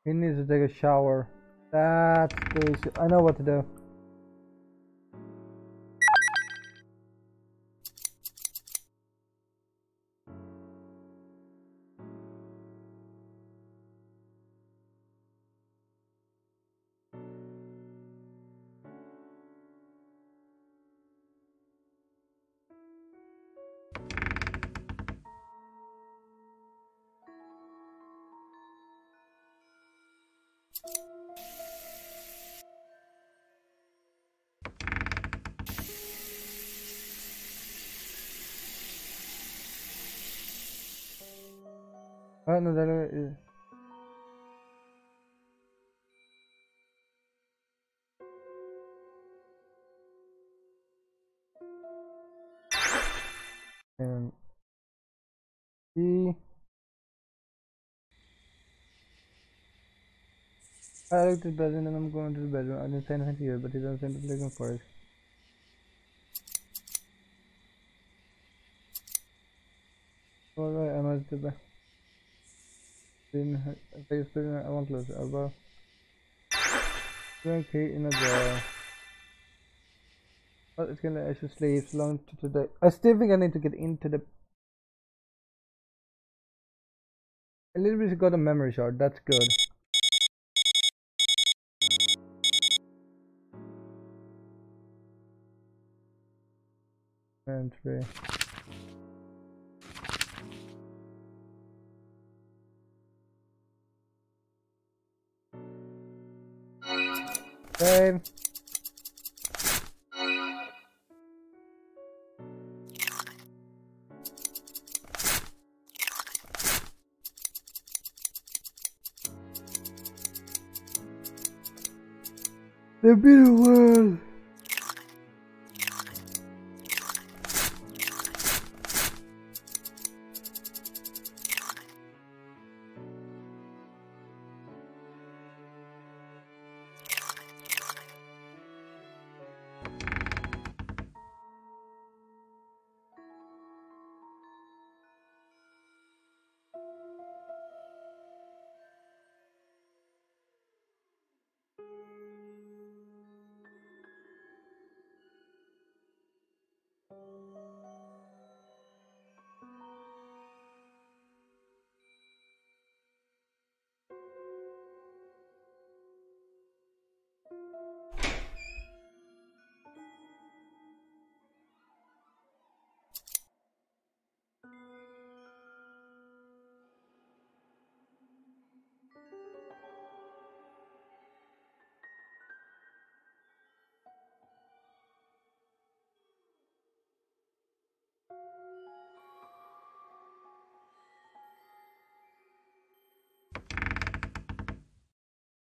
He needs to take a shower. That's the issue. I know what to do. Oh no, that is. And E. I looked at the bedroom and I'm going to the bedroom. I didn't say anything to you, but he doesn't seem to be looking for it. Alright, I must do that. I won't lose it. I'll go key in a drawer. But it's gonna let you sleep so long to today. I still think I need to get into the. A little bit got a memory shard, that's good. Entry. Save. The bitter world.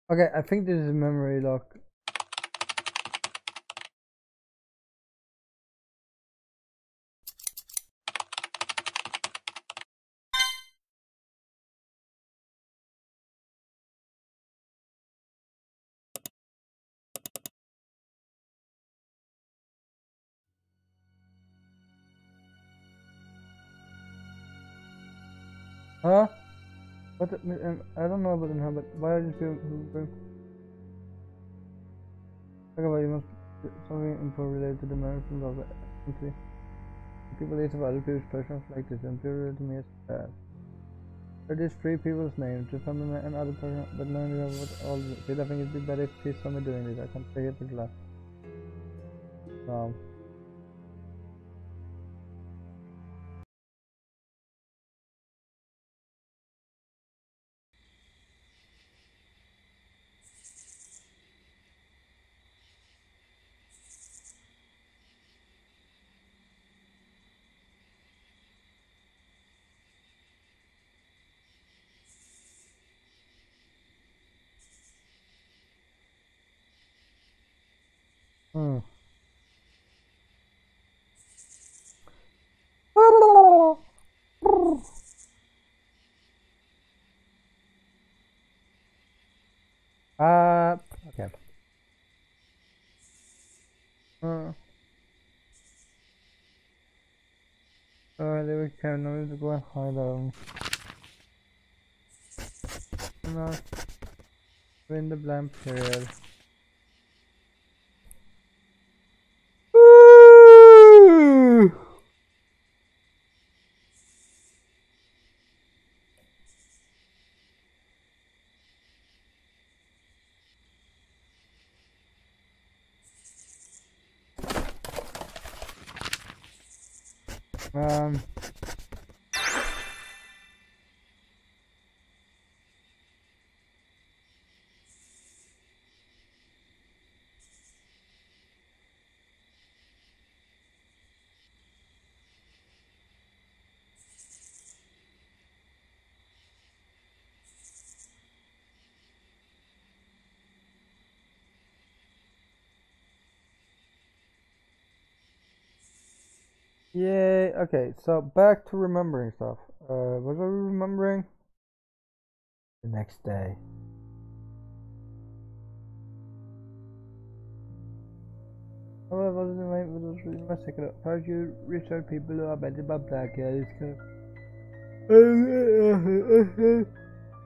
Okay, I think this is memory lock. Huh? What? I don't know about it now, but why are you people talk about you must something important related to the American of the country? People eat of other people's personal like this, and pure to me is bad. There are three people's names, just some and other person, but none of them what all did. I think it'd be better if she's someone doing this. I can't say it with laugh. Wow. Hmm. Okay. Uh, they were kind of to go and hide them. No, we're in the blank period. Um. Yay. Okay, so back to remembering stuff. What are we remembering? The next day. Oh, I wasn't in my second. How do you research people who are bent by black guys?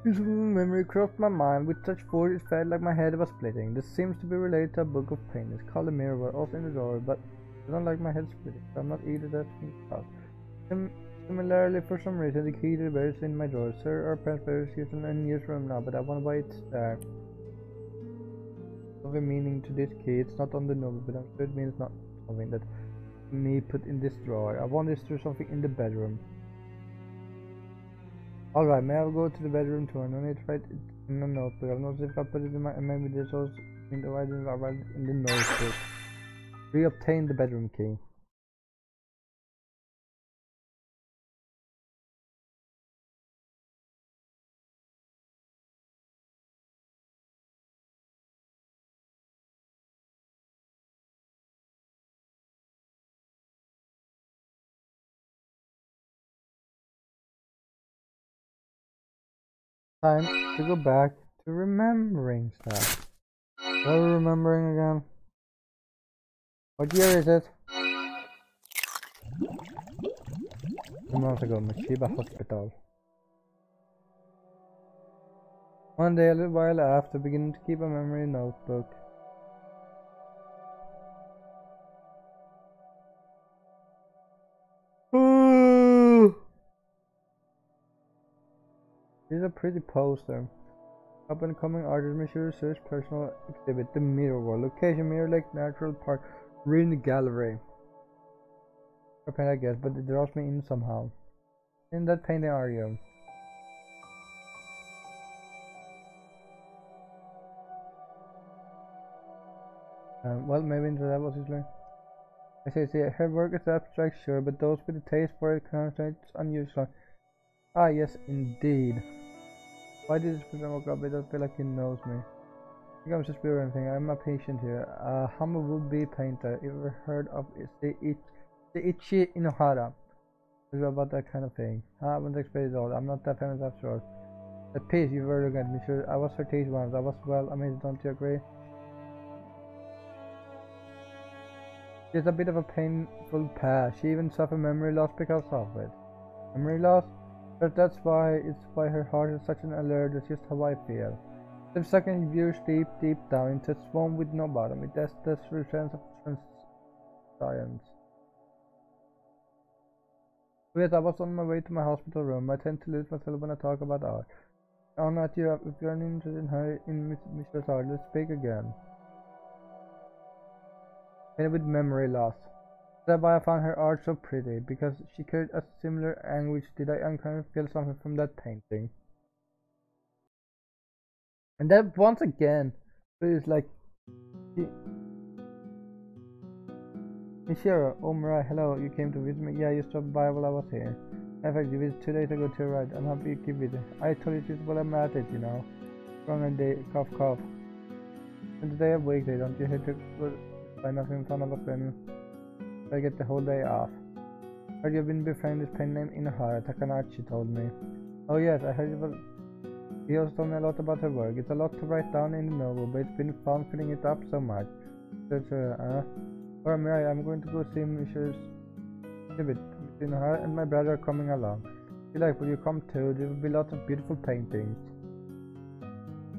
His memory crossed my mind with such force it felt like my head was splitting. This seems to be related to a book of pain. It's called a mirror, was also in the drawer, but I don't like my head splitting, so I'm not eager that thing out. Similarly, for some reason, the key to the bear is in my drawer. Sir, our parents' bear is used in a news room now, but I wonder why it's there. Something meaning to this key. It's not on the number, but I'm sure it means not something that me put in this drawer. I wonder if there's something in the bedroom. Alright, may I go to the bedroom tour? No need to write it in a notebook. I've noticed if I put it in my maybe there's also in the writing in the notebook. Reobtain the bedroom key. Time to go back to remembering stuff. What are we remembering again? What year is it? 2 months ago, Mashiba Hospital. One day, a little while after, beginning to keep a memory notebook. This is a pretty poster. Up and coming artist, Monsieur Research personal exhibit, the Mirror World. Location, Mirror Lake Natural Park, Ruined Gallery. I guess, but it draws me in somehow. In that painting are you? Well, maybe into that was usually. I say, her work is abstract, sure, but those with a taste for it concentrates unusual. Ah, yes, indeed. Why did this person walk up? It doesn't feel like he knows me. think I'm just or anything. I'm a patient here. Humble would-be painter. Ever heard of the Ichi Inohara? It's about that kind of thing. I haven't explained it all. I'm not that famous after all. At peace, you were looking at me. Sure, I was her taste once. I was well amazed. Don't you agree? It's a bit of a painful past. She even suffered memory loss because of it. Memory loss? But that's why her heart is such an alert. That's just how I feel. The second view deep down into a swamp with no bottom. It has this sense of transcience. Wait, I was on my way to my hospital room. I tend to lose myself when I talk about art. Oh, not you. If you're interested in her, in Mr. Art, let's speak again. And with memory loss. That's why I found her art so pretty, because she carried a similar anguish. Did I unconsciously feel something from that painting? And then once again, it's like, Mishiro, oh Mirai, hello, you came to visit me? Yeah, you stopped by while I was here. In fact, you visited 2 days ago to your right. I'm happy you keep visiting. I told you just while I'm at it, you know. Wrong a day, cough cough. And today a weekday, don't you hate to find nothing fun of a friend? So I get the whole day off. Heard you've been befriending this pen name Inohara, Takanachi told me. Oh yes, I heard you were... He also told me a lot about her work. It's a lot to write down in the novel, but it's been fun filling it up so much. Or Mirai, I'm going to go see Mrs. Exhibit. Inohara and my brother are coming along. If you like, will you come too? There will be lots of beautiful paintings.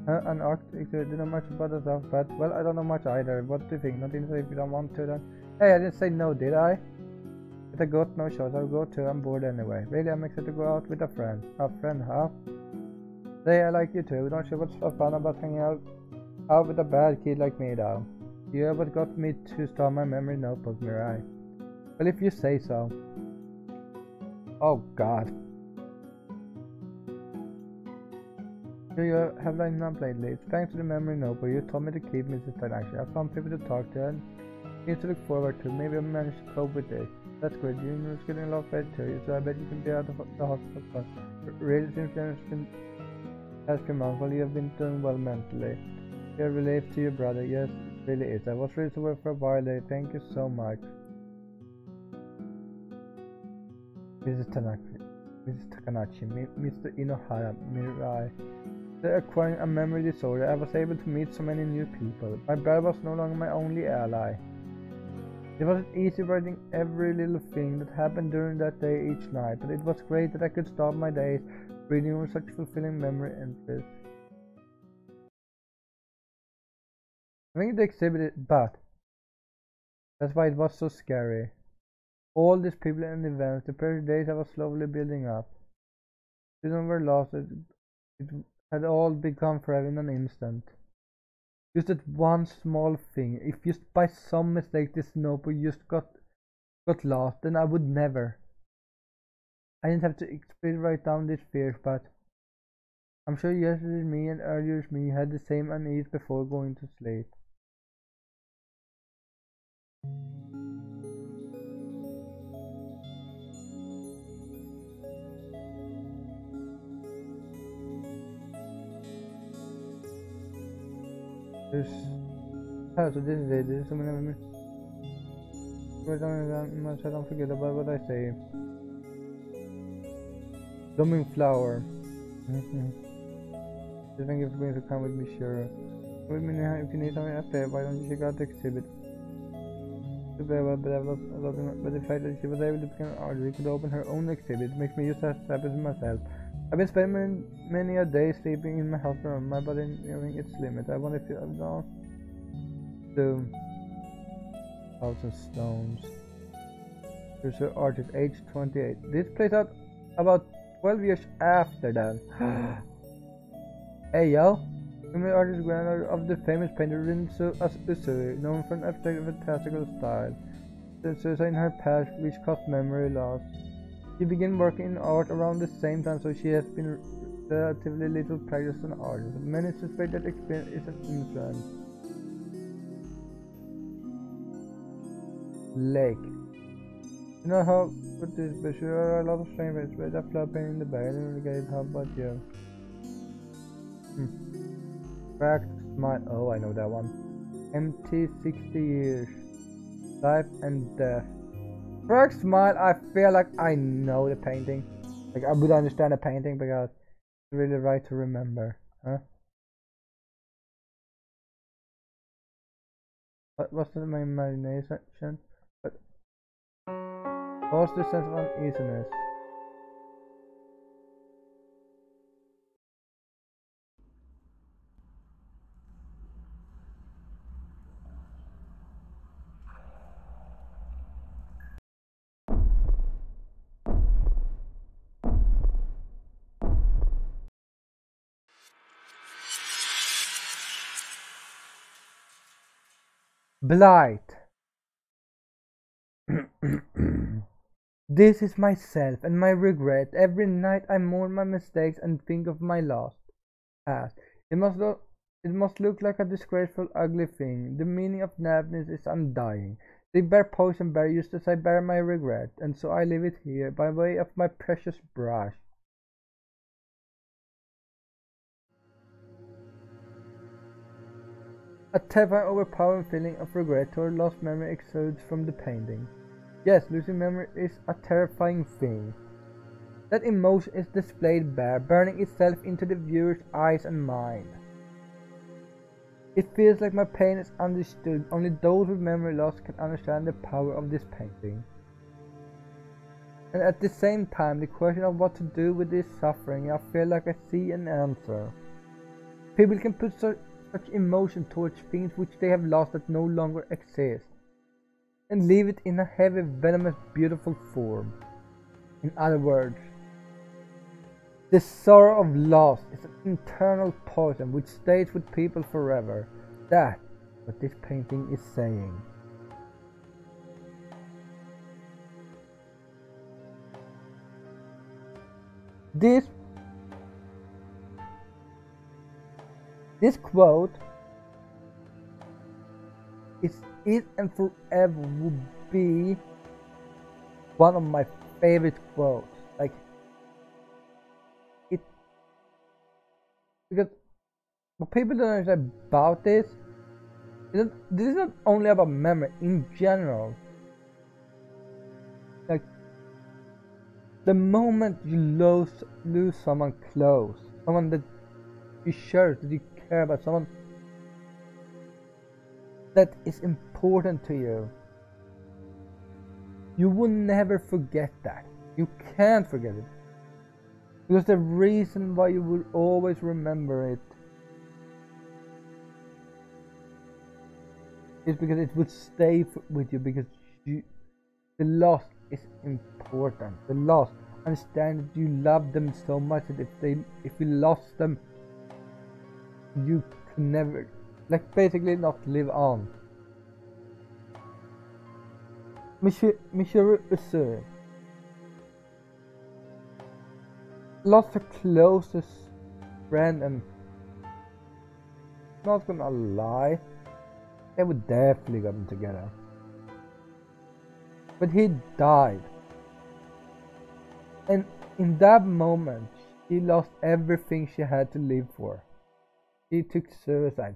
An art exhibit, do you know much about yourself, but well, I don't know much either. What do you think? Not interested if you don't want to then? Hey, I didn't say no, did I? If I got no choice, I'll go too. I'm bored anyway. Really, I'm excited to go out with a friend. A friend, huh? Say, I like you too. Don't you what's so fun about hanging out with a bad kid like me, though? You what got me to start my memory notebook, Mirai. Well, if you say so. Oh, God. Do you have like not lately? It's thanks to the memory notebook. You told me to keep Mrs. Actually, I found people to talk to and things to look forward to. Maybe I managed to cope with this. That's great. You're getting a lot better too, so I bet you can be out of the hospital soon. Really, since it's been past few months, well, you have been doing well mentally. You're relieved to your brother. Yes, it really is. I was ready to work for a while there. Thank you so much. Mrs. Takanachi, Mr. Inohara, Mirai. They're acquiring a memory disorder. I was able to meet so many new people. My brother was no longer my only ally. It wasn't easy writing every little thing that happened during that day each night, but it was great that I could start my days reading over such fulfilling memory entries. I think the exhibit, but that's why it was so scary. All these people and events, the precious days I was slowly building up. Didn't were lost. It had all become forever in an instant. Just that one small thing. If just by some mistake this notebook just got lost, then I would never. I didn't have to explicitly write down these fears, but I'm sure yesterday's me and earlier's me had the same unease before going to sleep. So this is it. This is something I don't forget about what I say. Blooming flower. Thank you for going to come with me, sure. With me now, if you need something up there, why don't you check out the exhibit? Too bad, but the fact that she was able to become an artist, she could open her own exhibit, makes me just as happy as myself. I've been spending many a day sleeping in my house room. My body nearing its limit. I wonder if you have gone to 1,000 stones. Here's her artist, age 28. This plays out about 12 years after that. Hey yo! I'm the artist granddaughter of the famous painter Rinsu Usui, known for an abstract fantastical style. The suicide in her past which caused memory loss. She began working in art around the same time, so she has been relatively little practice as an artist. Many suspect that experience is an influence. Lake. You know how put this, but sure are a lot of strange ways, but that flopping in the bag, I didn't really get it. How about you? Cracked smile. Oh, I know that one. Empty 60 years. Life and death. Frog smile, I feel like I know the painting. Like I would understand the painting because it's really right to remember. Huh? What was my imagination? But what's the sense of uneasiness? Blight. This is myself and my regret. Every night I mourn my mistakes and think of my lost past. It must look like a disgraceful, ugly thing. The meaning of madness is undying. They bear poison bear just as I bear my regret, and so I leave it here by way of my precious brush. A terrifying, overpowering feeling of regret toward lost memory exudes from the painting. Yes, losing memory is a terrifying thing. That emotion is displayed bare, burning itself into the viewer's eyes and mind. It feels like my pain is understood. Only those with memory loss can understand the power of this painting. And at the same time, the question of what to do with this suffering, I feel like I see an answer. People can put such emotion towards things which they have lost that no longer exist, and leave it in a heavy, venomous, beautiful form. In other words, the sorrow of loss is an internal poison which stays with people forever. That's what this painting is saying. This quote is and forever will be one of my favorite quotes. Like it, because what people don't understand about this is that this is not only about memory in general. Like the moment you lose someone close, someone that you cherish, that you care about, someone that is important to you, you will never forget that. You can't forget it. Because the reason why you will always remember it is because it will stay with you, because the loss is important. The loss, understand that you love them so much that if you lost them, you can never, like, basically not live on. Monsieur Usur lost her closest friend, and not gonna lie, they would definitely gotten together. But he died, and in that moment she lost everything she had to live for. She took suicide,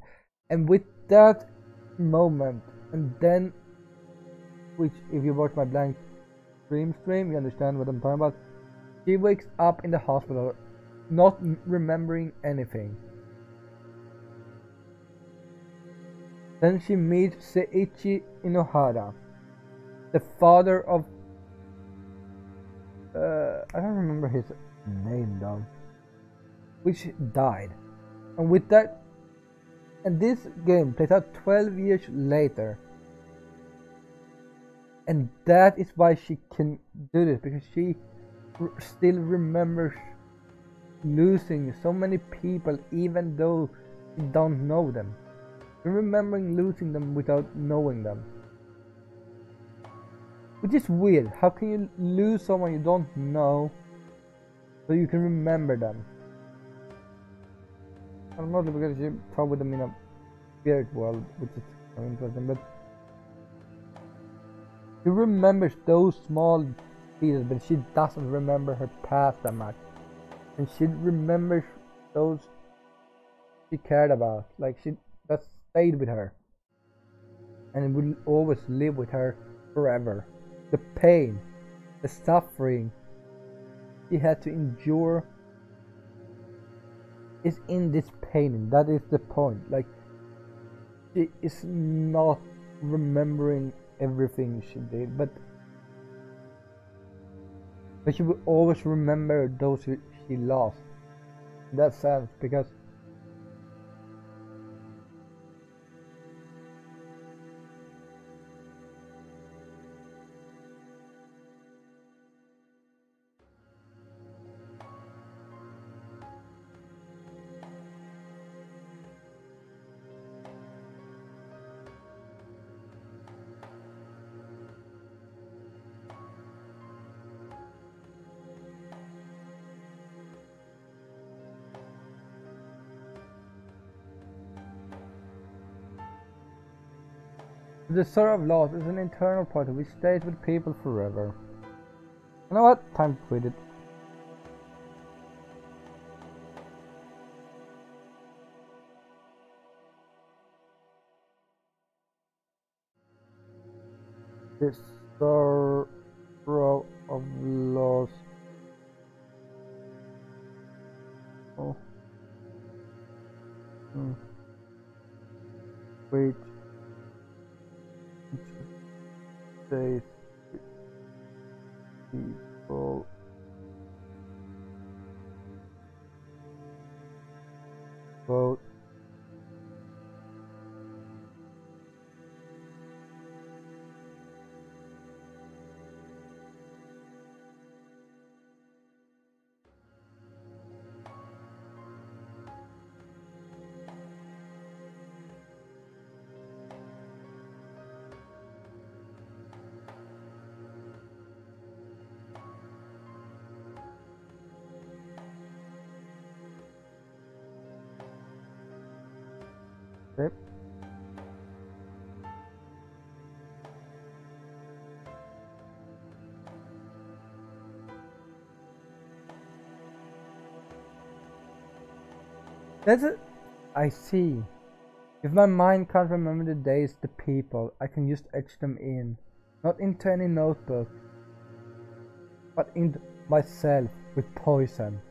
and with that moment, and then, which if you watch my blank stream, you understand what I'm talking about. She wakes up in the hospital, not remembering anything. Then she meets Seiichi Inohara, the father of I don't remember his name though, which died. And with that, and this game plays out 12 years later, and that is why she can do this, because she still remembers losing so many people even though she don't know them. Remembering losing them without knowing them, which is weird. How can you lose someone you don't know so you can remember them? I'm not, because she talked with them in a spirit world, which is interesting, but she remembers those small pieces, but she doesn't remember her past that much. And she remembers those she cared about. Like, she that stayed with her and will always live with her forever. The pain, the suffering she had to endure is in this painting. That is the point. Like, she is not remembering everything she did, but she will always remember those she lost. In that sense, because the sorrow of loss is an internal part which stays with people forever. You know what? Time to quit it. The sorrow of loss. Oh. Wait. Stays with people. Vote. Yep. That's it. I see. If my mind can't remember the days, the people, I can just etch them in. Not into any notebook, but in myself with poison.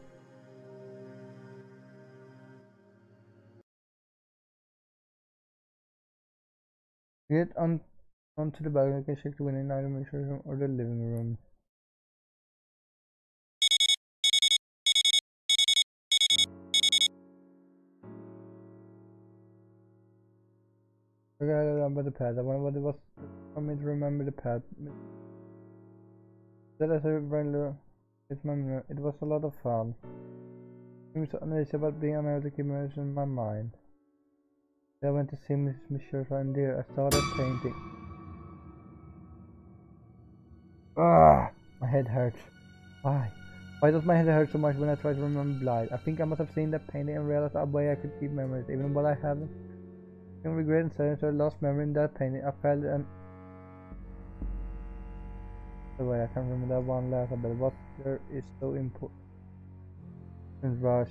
Get onto the balcony, I can check the window in either my room or the living room. I gotta remember the path. I wonder what it was for me to remember the path. That as a friend, it's my memory. It was a lot of fun. I'm so uneasy about being unable to keep memories in my mind. Then I went to see Mrs. Michelle and there I started painting. Ah, my head hurts. Why? Why does my head hurt so much when I try to remember Blight? I think I must have seen that painting and realized a way I could keep memories, even while I haven't. In regret and sadness, I lost memory in that painting. I felt and the way I can't remember that one last, but what there is so important. Rush.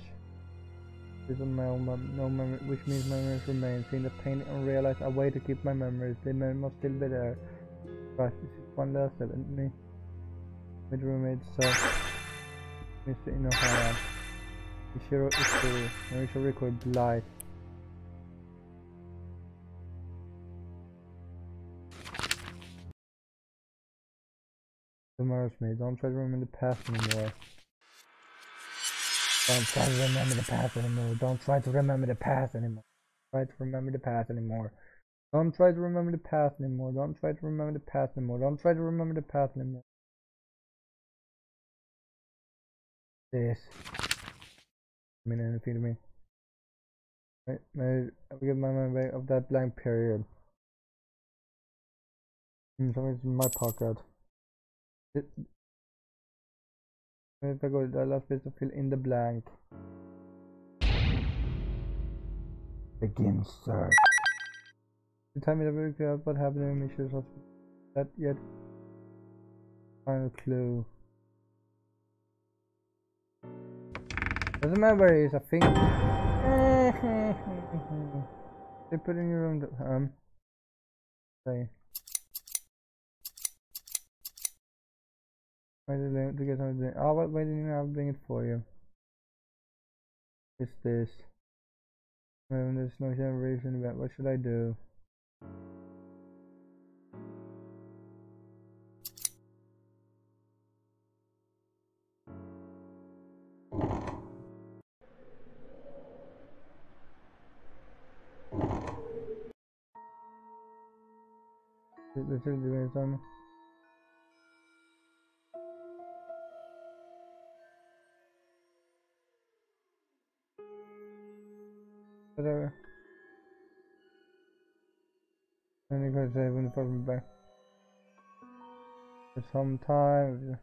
This is my own no memory, which means memories remain. Seeing the painting and realize a way to keep my memories. They must still be there. Rush. This is one last step. And me, with roommate, so Mr. Inohara. Ishiro Isuri. And we shall record Blight. Tomorrow's me. Don't try to remember the past anymore. Don't try to remember the past anymore. Don't try to remember the past anymore. Try to remember the past anymore. Don't try to remember the past anymore. Don't try to remember the past anymore. Don't try to remember the past anymore. This. I mean anything to me. I get my memory of that blank period. Something's in my pocket. If I go to the last place to fill in the blank. Begin search. The time it ever clear what happened in Michelle's hospital. That yet final clue. Doesn't matter where it is, I think. They put in your room. Say. Why did they to get something? Oh, why didn't I bring it for you? It's this. There's no generation event. What should I do? They're still doing some. Whatever. And you guys say when the problem back. For some time.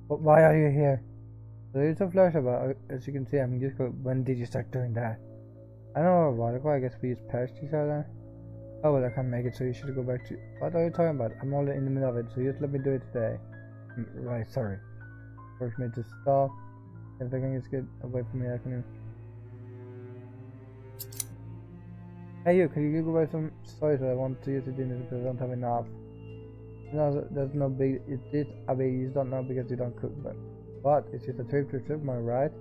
But why are you here? There is a flash about, as you can see, I'm just going, when did you start doing that? I know a while ago, I guess we just patched each other. Oh well, I can't make it, so you should go back to, what are you talking about? I'm already in the middle of it, so just let me do it today. Right, sorry. Force me to stop. If I can just get away from me, I can. Hey you, can you go buy some soy? I want to use the dinner because I don't have enough. No, there's no big, it is a big, you don't know because you don't cook, but it's just a trip to supermarket, right?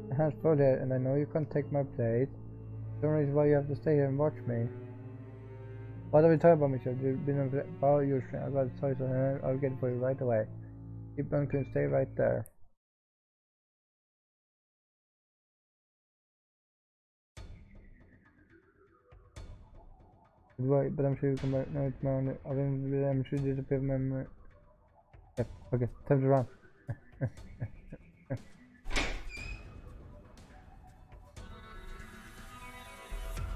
My hands full here, and I know you can't take my plate. Don't reason why you have to stay here and watch me. What are we talking about, Michelle? You've been about your string. I got soy, so I'll get it for you right away. Keep on, can stay right there. Right, but I'm sure you come back now tomorrow. I'm sure you disappear from memory. Yep, okay, time to run.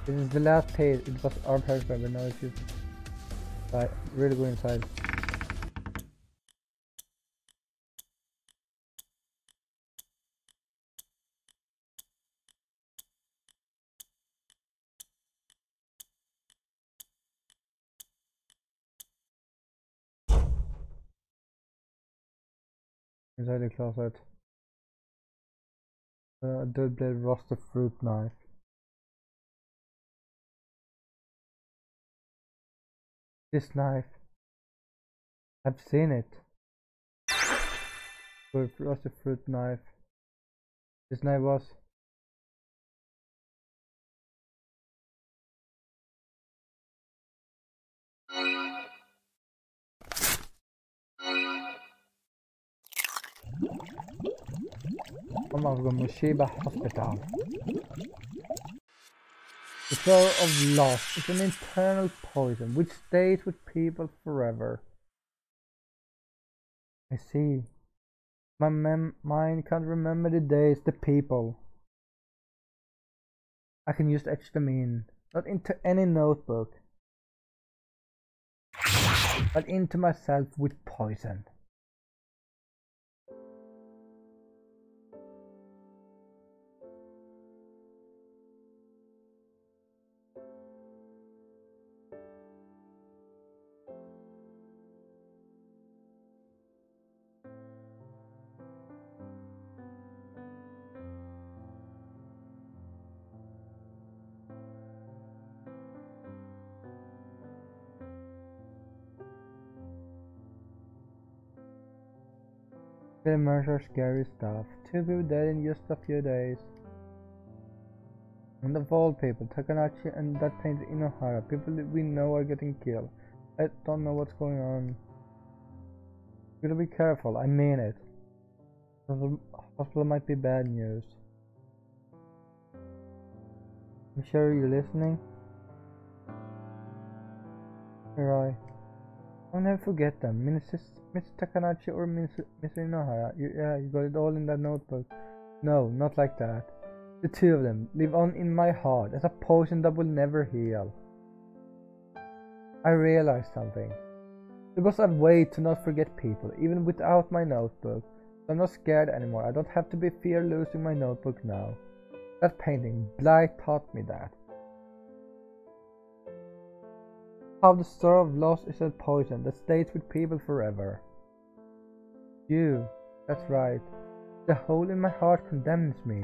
This is the last page. It was our paragraph, but now it's just like really go inside. Inside the closet. A dull blade roasted fruit knife. This knife. I've seen it. With roasted fruit knife. This knife was. Mushiba Hospital. The sorrow of loss is an internal poison which stays with people forever. I see. My mind can't remember the days, the people. I can just etch them in, not into any notebook, but into myself with poison. The murder scary stuff. 2 people dead in just a few days. And of all people, Takanashi and that painter Inohara, people that we know are getting killed. I don't know what's going on. You gotta be careful, I mean it. The hospital might be bad news. I'm sure you're listening. Right. I'll never forget them. Mr. Takanashi or Mr. Inohara. Yeah, you got it all in that notebook. No, not like that. The 2 of them live on in my heart as a poison that will never heal. I realized something. There was a way to not forget people, even without my notebook. So I'm not scared anymore. I don't have to be fear losing my notebook now. That painting, Blight taught me that. How the star of loss is a poison that stays with people forever. You, that's right. The hole in my heart condemns me.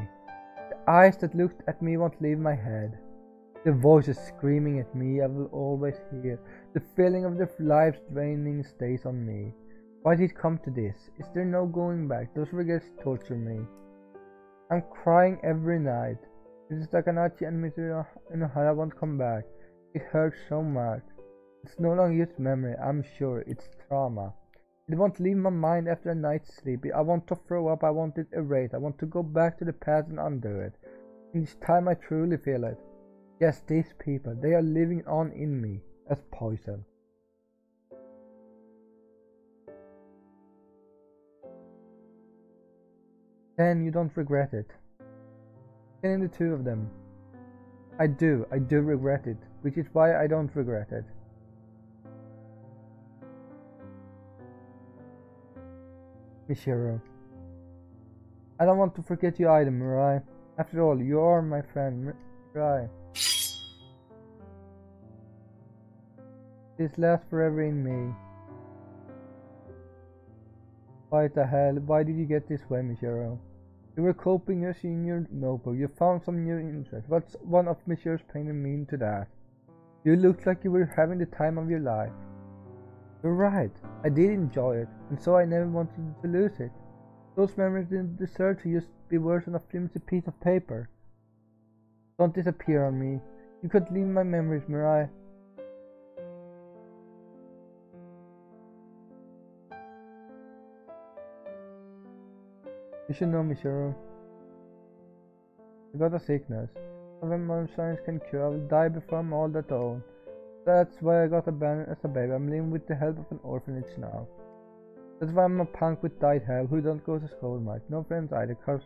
The eyes that looked at me won't leave my head. The voices screaming at me I will always hear. The feeling of their lives draining stays on me. Why did it come to this? Is there no going back? Those regrets torture me. I'm crying every night. This is Takanachi and Minohara won't come back. It hurts so much. It's no longer just memory, I'm sure. It's trauma. It won't leave my mind after a night's sleep. I want to throw up, I want it erased. I want to go back to the past and undo it. In this time I truly feel it. Yes, these people, they are living on in me as poison. Then you don't regret it. Killing the two of them. I do regret it, which is why I don't regret it. Michiru. I don't want to forget you either, Mirai. After all, you are my friend, Mirai. This lasts forever in me. Why the hell? Why did you get this way, Michiru? You were coping as in your notebook. You found some new interest. What's one of Michiru's pain mean to that? You looked like you were having the time of your life. You're right. I did enjoy it, and so I never wanted to lose it. Those memories didn't deserve to just be worse than a flimsy piece of paper. Don't disappear on me. You could leave my memories, Mirai. You should know, Michiru. I got a sickness. When my science can cure, I will die before I'm all that old. That's why I got abandoned as a baby. I'm living with the help of an orphanage now. That's why I'm a punk with dyed hair who don't go to school much. No friends either, cause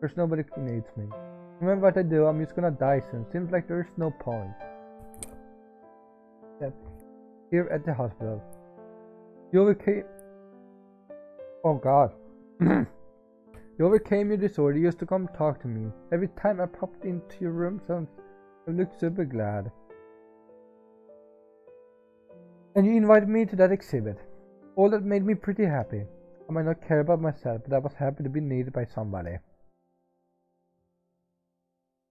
there's nobody who needs me. Remember what I do, I'm just gonna die soon. Seems like there's no point. Yep. Here at the hospital. You overcame... Oh god. You overcame your disorder. You used to come talk to me. Every time I popped into your room, I looked super glad. And you invited me to that exhibit. All that made me pretty happy. I might not care about myself, but I was happy to be needed by somebody.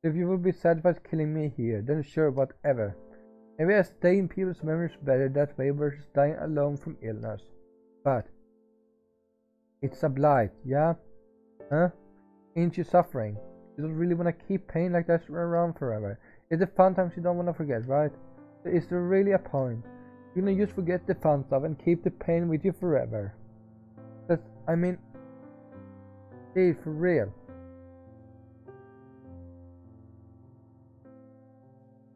If you would be satisfied killing me here, then sure, whatever. Maybe I stay in people's memories better that way versus dying alone from illness. But it's a blight, yeah? Huh? Ain't you suffering? You don't really want to keep pain like that around forever. It's the fun times you don't want to forget, right? So is there really a point? You're gonna just forget the fun stuff and keep the pain with you forever. I mean, hey, for real.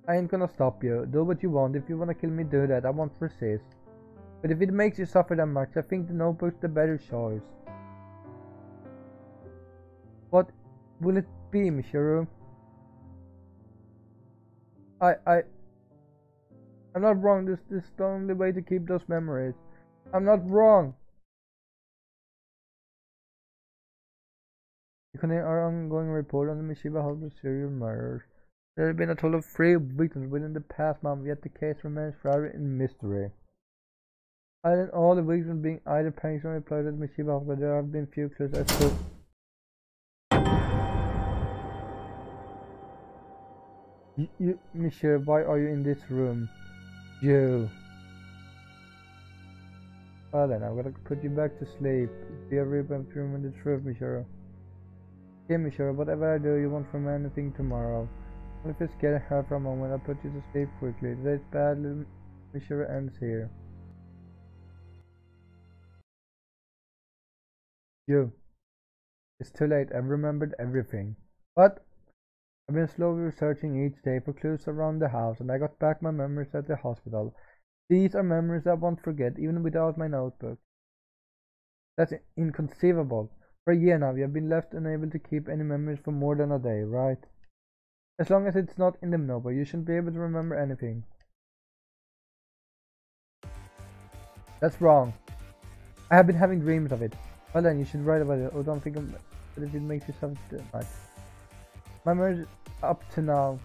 I ain't gonna stop you. Do what you want. If you wanna kill me, do that. I won't resist. But if it makes you suffer that much, I think the notebook's the better choice. What will it be, Michiru? I'm not wrong. This is the only way to keep those memories. I'm not wrong. You can our ongoing report on the Mishiba Hospital serial murders. There have been a total of 3 victims within the past month, yet the case remains shrouded in mystery. Other than all the victims being either parents or employed at Mishiba Hospital, there have been few clues as to Michelle, why are you in this room? You. Well then, I'm gonna put you back to sleep. Be a rebound to remember the truth, Michelle. Okay, Michelle, whatever I do, you won't remember anything tomorrow. If you scare her for a moment, I'll put you to sleep quickly. Today's battle, Michelle, ends here. You. It's too late, I've remembered everything. What? I've been slowly researching each day for clues around the house, and I got back my memories at the hospital. These are memories I won't forget, even without my notebook. That's inconceivable. For a year now, we have been left unable to keep any memories for more than a day, right? As long as it's not in the notebook, you shouldn't be able to remember anything. That's wrong. I have been having dreams of it. Well then, you should write about it, or don't think of it if it makes you something too much. My memories up to now.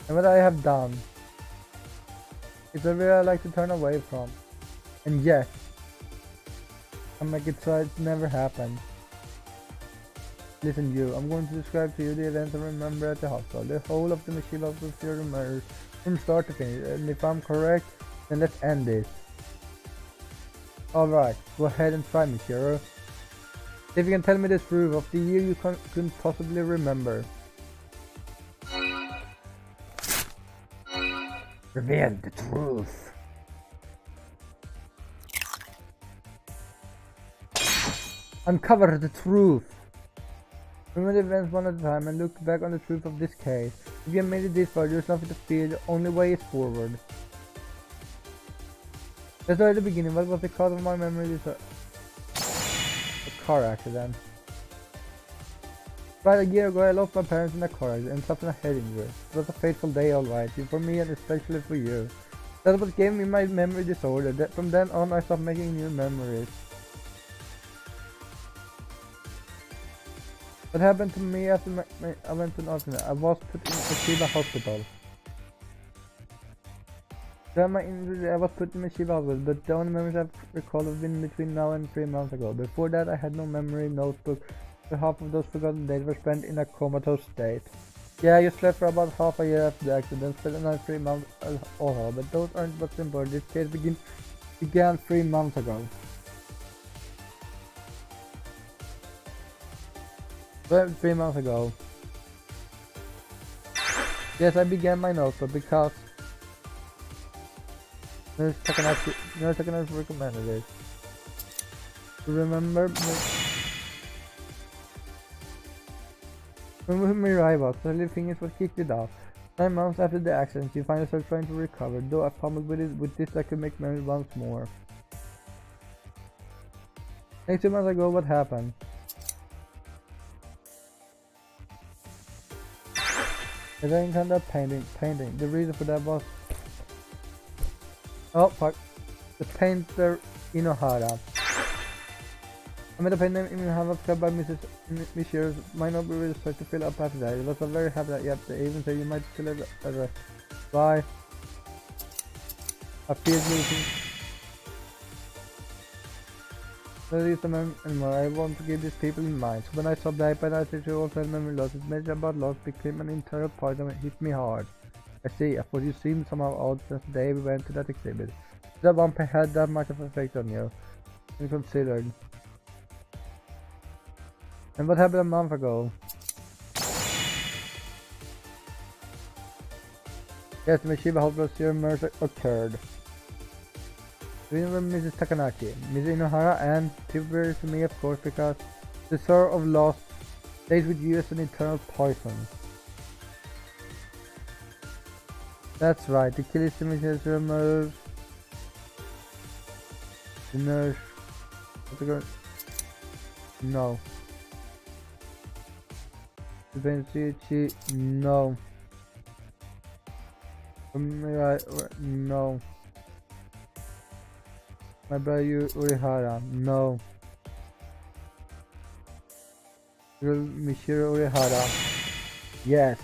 And what I have done is a way I like to turn away from. And yet, I make it so it never happened. Listen you, I'm going to describe to you the events I remember at the hospital. The whole of the machine of the murders from start to finish. And if I'm correct, then let's end this. Alright, go ahead and try me, Shiro. If you can tell me the truth of the year you couldn't possibly remember. Reveal the truth. Uncover the truth. Remember the events one at a time and look back on the truth of this case. If you have made it this far, there's nothing to fear. The only way is forward. Let's start at the beginning. What was the cause of my memory? This a car accident. Right, a year ago I lost my parents in a car accident and suffered a head injury. It was a fateful day, alright, for me and especially for you. That's what gave me my memory disorder. From then on I stopped making new memories. What happened to me after I went to an accident? I was put in a hospital. After my injury I was put in a hospital, but the only memories I recall have been between now and 3 months ago. Before that I had no memory notebook. Half of those forgotten days were spent in a comatose state. Yeah, you slept for about half a year after the accident, spent another 3 months also, but those aren't what's important. This case began 3 months ago. Well, 3 months ago. Yes, I began my notebook because Nurse Takanashi recommended it. Remember Mirai was, the little thing is what kicked it off. 9 months after the accident, she finally started trying to recover, though I fumbled with this I could make memories once more. Next 2 months ago, what happened? As I encountered painting. The reason for that was... Oh fuck. The painter Inohara. I met a painter in Havaska by Mrs. Mishers. Might not be really start to fill up after that. It was a very happy that yep, they even say you might still have a rest. Bye. I feel losing. There is a memory anymore. I want to give these people in mind. So when I saw Blight, I said she also had memory loss. It made about loss became an internal part and it hit me hard. I see, I thought you seemed somehow odd since the day we went to that exhibit. That one had that much of an effect on you. And considered. And what happened a month ago? Yes, the Mishiba Hospital serial murder occurred. Remember Mrs. Takanashi, Mrs. Inohara, and typically to me of course because the sorrow of loss stays with you as an eternal poison. That's right, the killer is the Mrs. murders. The nurse. What's the girl? No. The no. No. My brother Urihara, no. Mishiro Urihara, yes.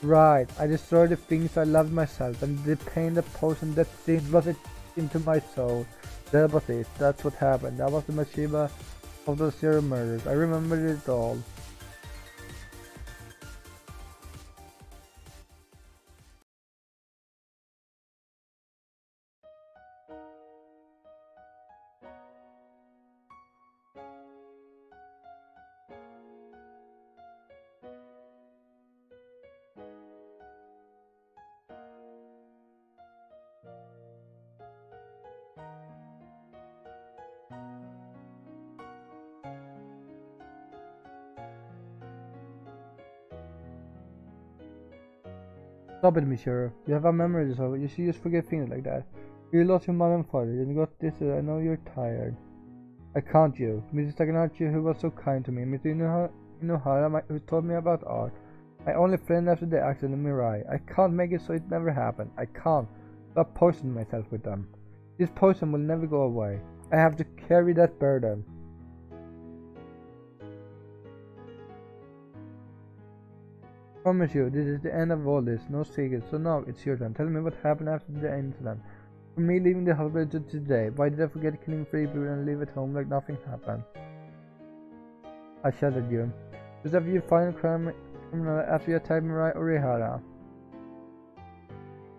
Right, I destroyed the things I loved myself, and the pain, the poison, that sin was it into my soul. That was it, that's what happened. That was the Mashiba of the serial murders. I remember it all. Stop it, Mishiro. You have a memory disorder. You should just forget things like that. You lost your mother and father, and you got this. I know you're tired. I can't you. Mrs. Takanashi, who was so kind to me. Mrs. Inohara, who told me about art. My only friend after the accident, Mirai. I can't make it so it never happened. I can't. So I poisoned myself with them. This poison will never go away. I have to carry that burden. Promise you, this is the end of all this, no secrets. So now, it's your turn. Tell me what happened after the incident. For me leaving the hospital today, why did I forget killing 3 people and leave at home like nothing happened? I shot at you. Was that you found criminal after you attacked Mirai Orihara?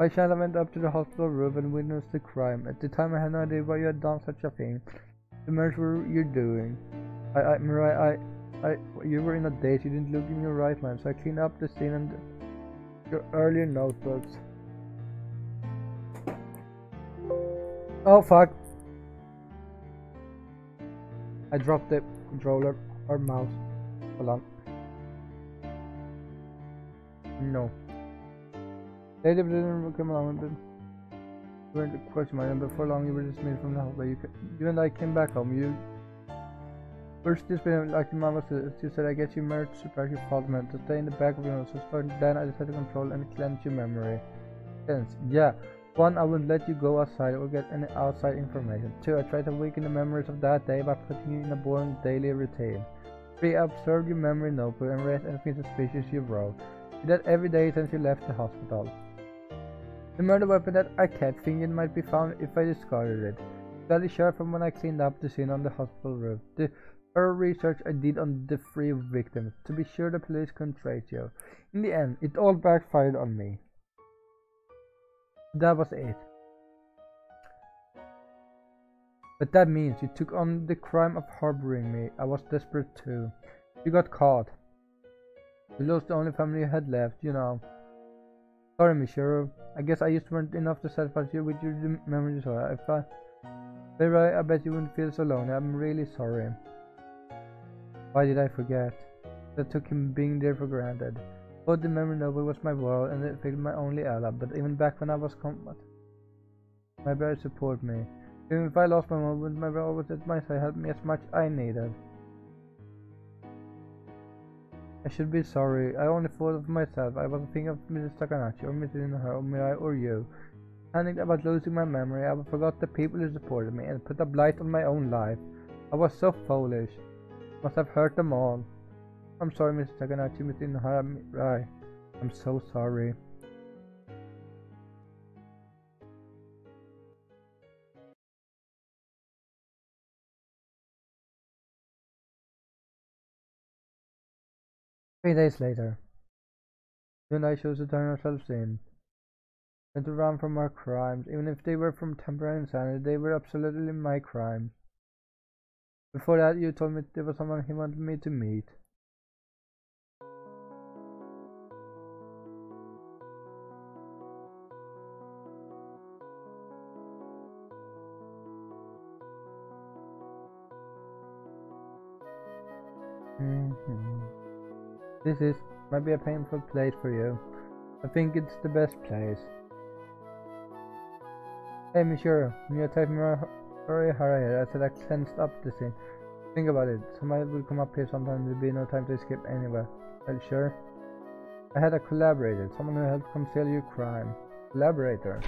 I shall have went up to the hospital roof and witnessed the crime. At the time I had no idea why you had done such a thing. The murder you're doing. Mirai, you were in a daze, you didn't look in your right mind, so I cleaned up the scene and your earlier notebooks. Oh fuck! I dropped the controller or mouse. Hold on. No. Later didn't come along with it. You weren't a question mark, and before long you were dismissed from the hospital. You and I came back home. You first dismissed like your mom was. She said, I guess you married to suppress your fault meant to stay in the back of your nose. So starting then I decided to control and cleanse your memory. Yeah. 1. I wouldn't let you go outside or get any outside information. 2. I tried to awaken the memories of that day by putting you in a boring daily routine. 3. I observed your memory notebook and read anything suspicious you wrote. You did that every day since you left the hospital. The murder weapon that I kept thinking might be found if I discarded it. Bloody sharp from when I cleaned up the scene on the hospital roof. The thorough research I did on the 3 victims, to be sure the police couldn't trace you. In the end, it all backfired on me. That was it. But that means you took on the crime of harboring me. I was desperate too. You got caught. You lost the only family you had left, you know. Sorry, Michiro. I guess I just weren't enough to satisfy you with your memories. If I bet you wouldn't feel so lonely. I'm really sorry. Why did I forget? I took him being there for granted. Both the memory novel was my world and it felt my only ally, but even back when I was combat, my brother supported me. Even if I lost my moment, my brother was at my side, helped me as much as I needed. I should be sorry. I only thought of myself. I wasn't thinking of Mrs. Takanashi or Mrs. Inohara or Mirai or you. Panicked about losing my memory, I forgot the people who supported me and put a blight on my own life. I was so foolish. Must have hurt them all. I'm sorry, Mrs. Takanashi, Mrs. Inohara, Mirai. I'm so sorry. Three days later, you and I chose to turn ourselves in and to run from our crimes. Even if they were from temporary insanity, they were absolutely my crimes. Before that, you told me there was someone he wanted me to meet. This might be a painful place for you. I think it's the best place. Hey, Michiro, when you attacked Orihara, I said I cleansed up the scene. Think about it. Somebody will come up here sometime. There'll be no time to escape anywhere. Well, sure. I had a collaborator, someone who helped conceal your crime. Collaborator.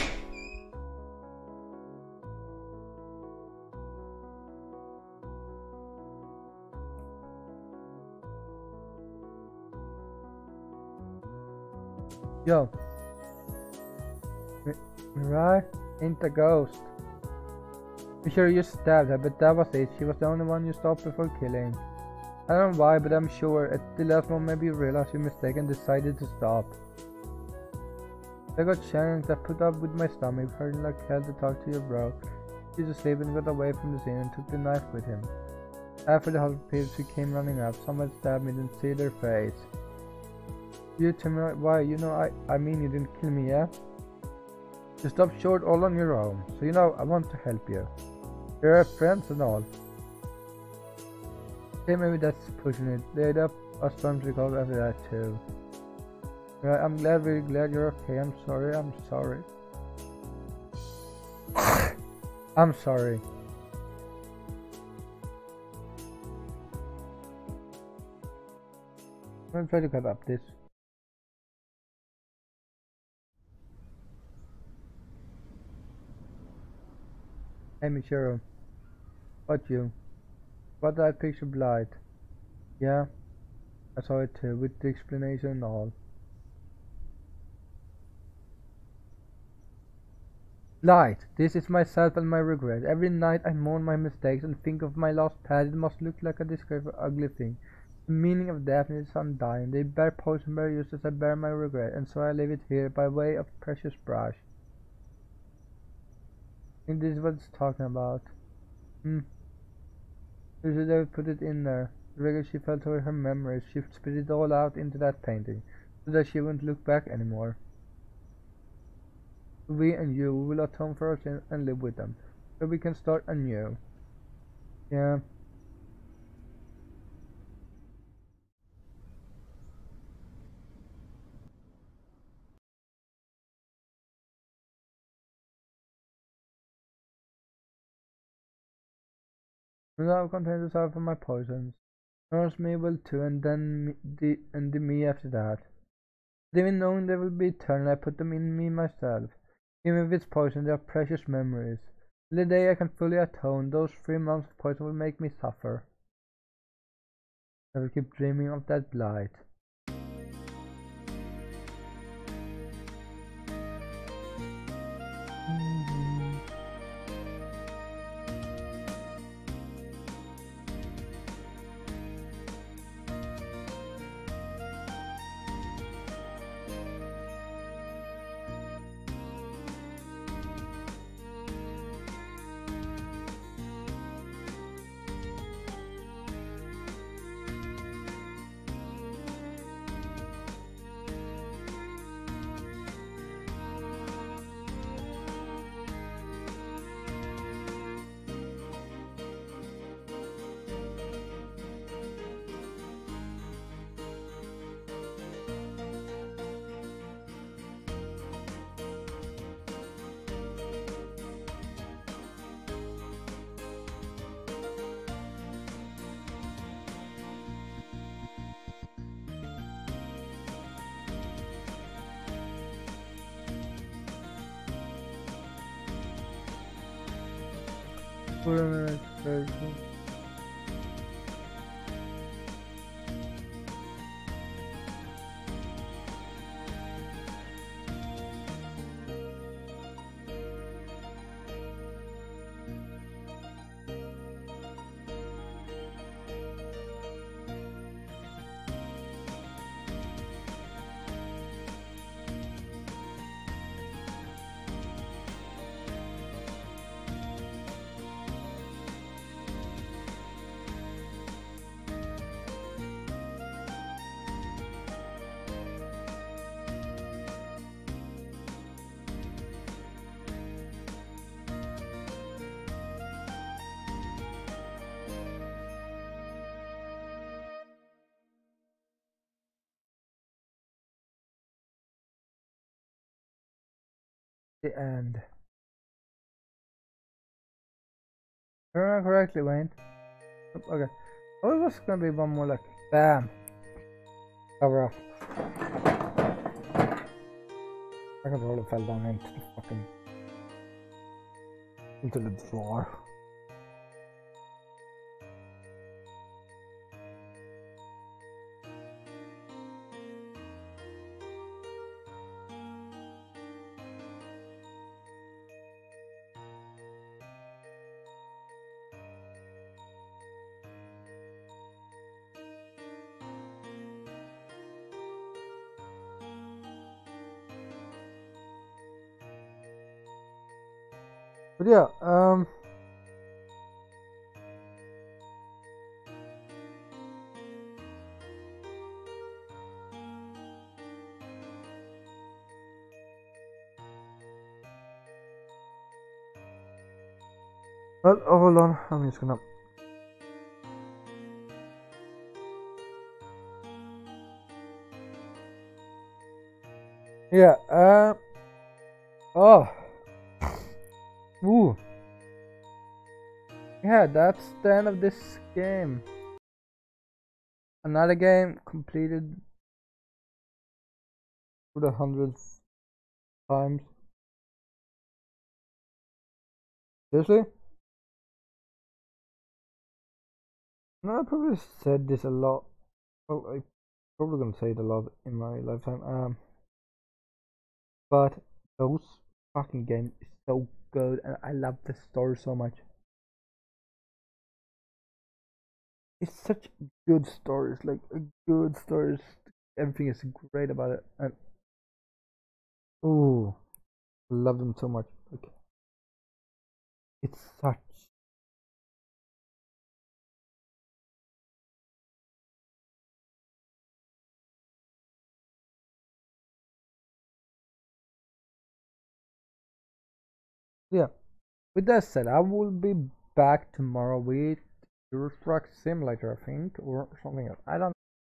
Yo. Mirai ain't a ghost. I'm sure you stabbed her, but that was it. She was the only one you stopped before killing. I don't know why, but I'm sure at the last moment maybe you realized your mistake and decided to stop. I got shanked. I put up with my stomach, hurting like hell to talk to your bro. He was asleep and got away from the scene and took the knife with him. After the hospital she came running up. Someone stabbed me, didn't see their face. You tell me why, you know I mean you didn't kill me, yeah? You stopped short all on your own, so you know I want to help you. We're friends and all. Okay, maybe that's pushing it. They had up a storm to go after that too. Right, I'm really glad you're okay. I'm sorry. I'm sorry. I'm gonna try to cut up this. Hey Michiro, what you? What did I picture Blight? Yeah, I saw it too, with the explanation and all. Blight, this is myself and my regret. Every night I mourn my mistakes and think of my lost past. It must look like a disgrace for ugly thing. The meaning of death is undying. They bear poison very just as I bear my regret, and so I leave it here by way of precious brush. I think this is what it's talking about. Usually they would put it in there. The regret she felt over her memories, she spit it all out into that painting, so that she wouldn't look back anymore. We and you will atone for our sins and live with them, so we can start anew. Yeah. And I will continue to suffer my poisons. Nurse me will too, and then the me after that. But even knowing they will be eternal, I put them in me myself. Even if it's poison, they are precious memories. Till the day I can fully atone, those 3 months of poison will make me suffer. I will keep dreaming of that blight. The end. If I remember correctly, Wayne. Okay. Oh, it was gonna be one more like bam. Cover off. I controller fell down into the fucking into the floor. But yeah, well, oh, hold on, I'm just gonna. Yeah, oh, ooh, yeah, that's the end of this game. Another game completed for the 100th times. Seriously? No, I probably said this a lot. Well, I probably gonna say it a lot in my lifetime. But those fucking game is so good, and I love the story so much. It's such good stories, like a good stories. Everything is great about it, and oh, love them so much. Like it's such. Yeah. With that said, I will be back tomorrow with Euro Truck Simulator, I think, or something else. I don't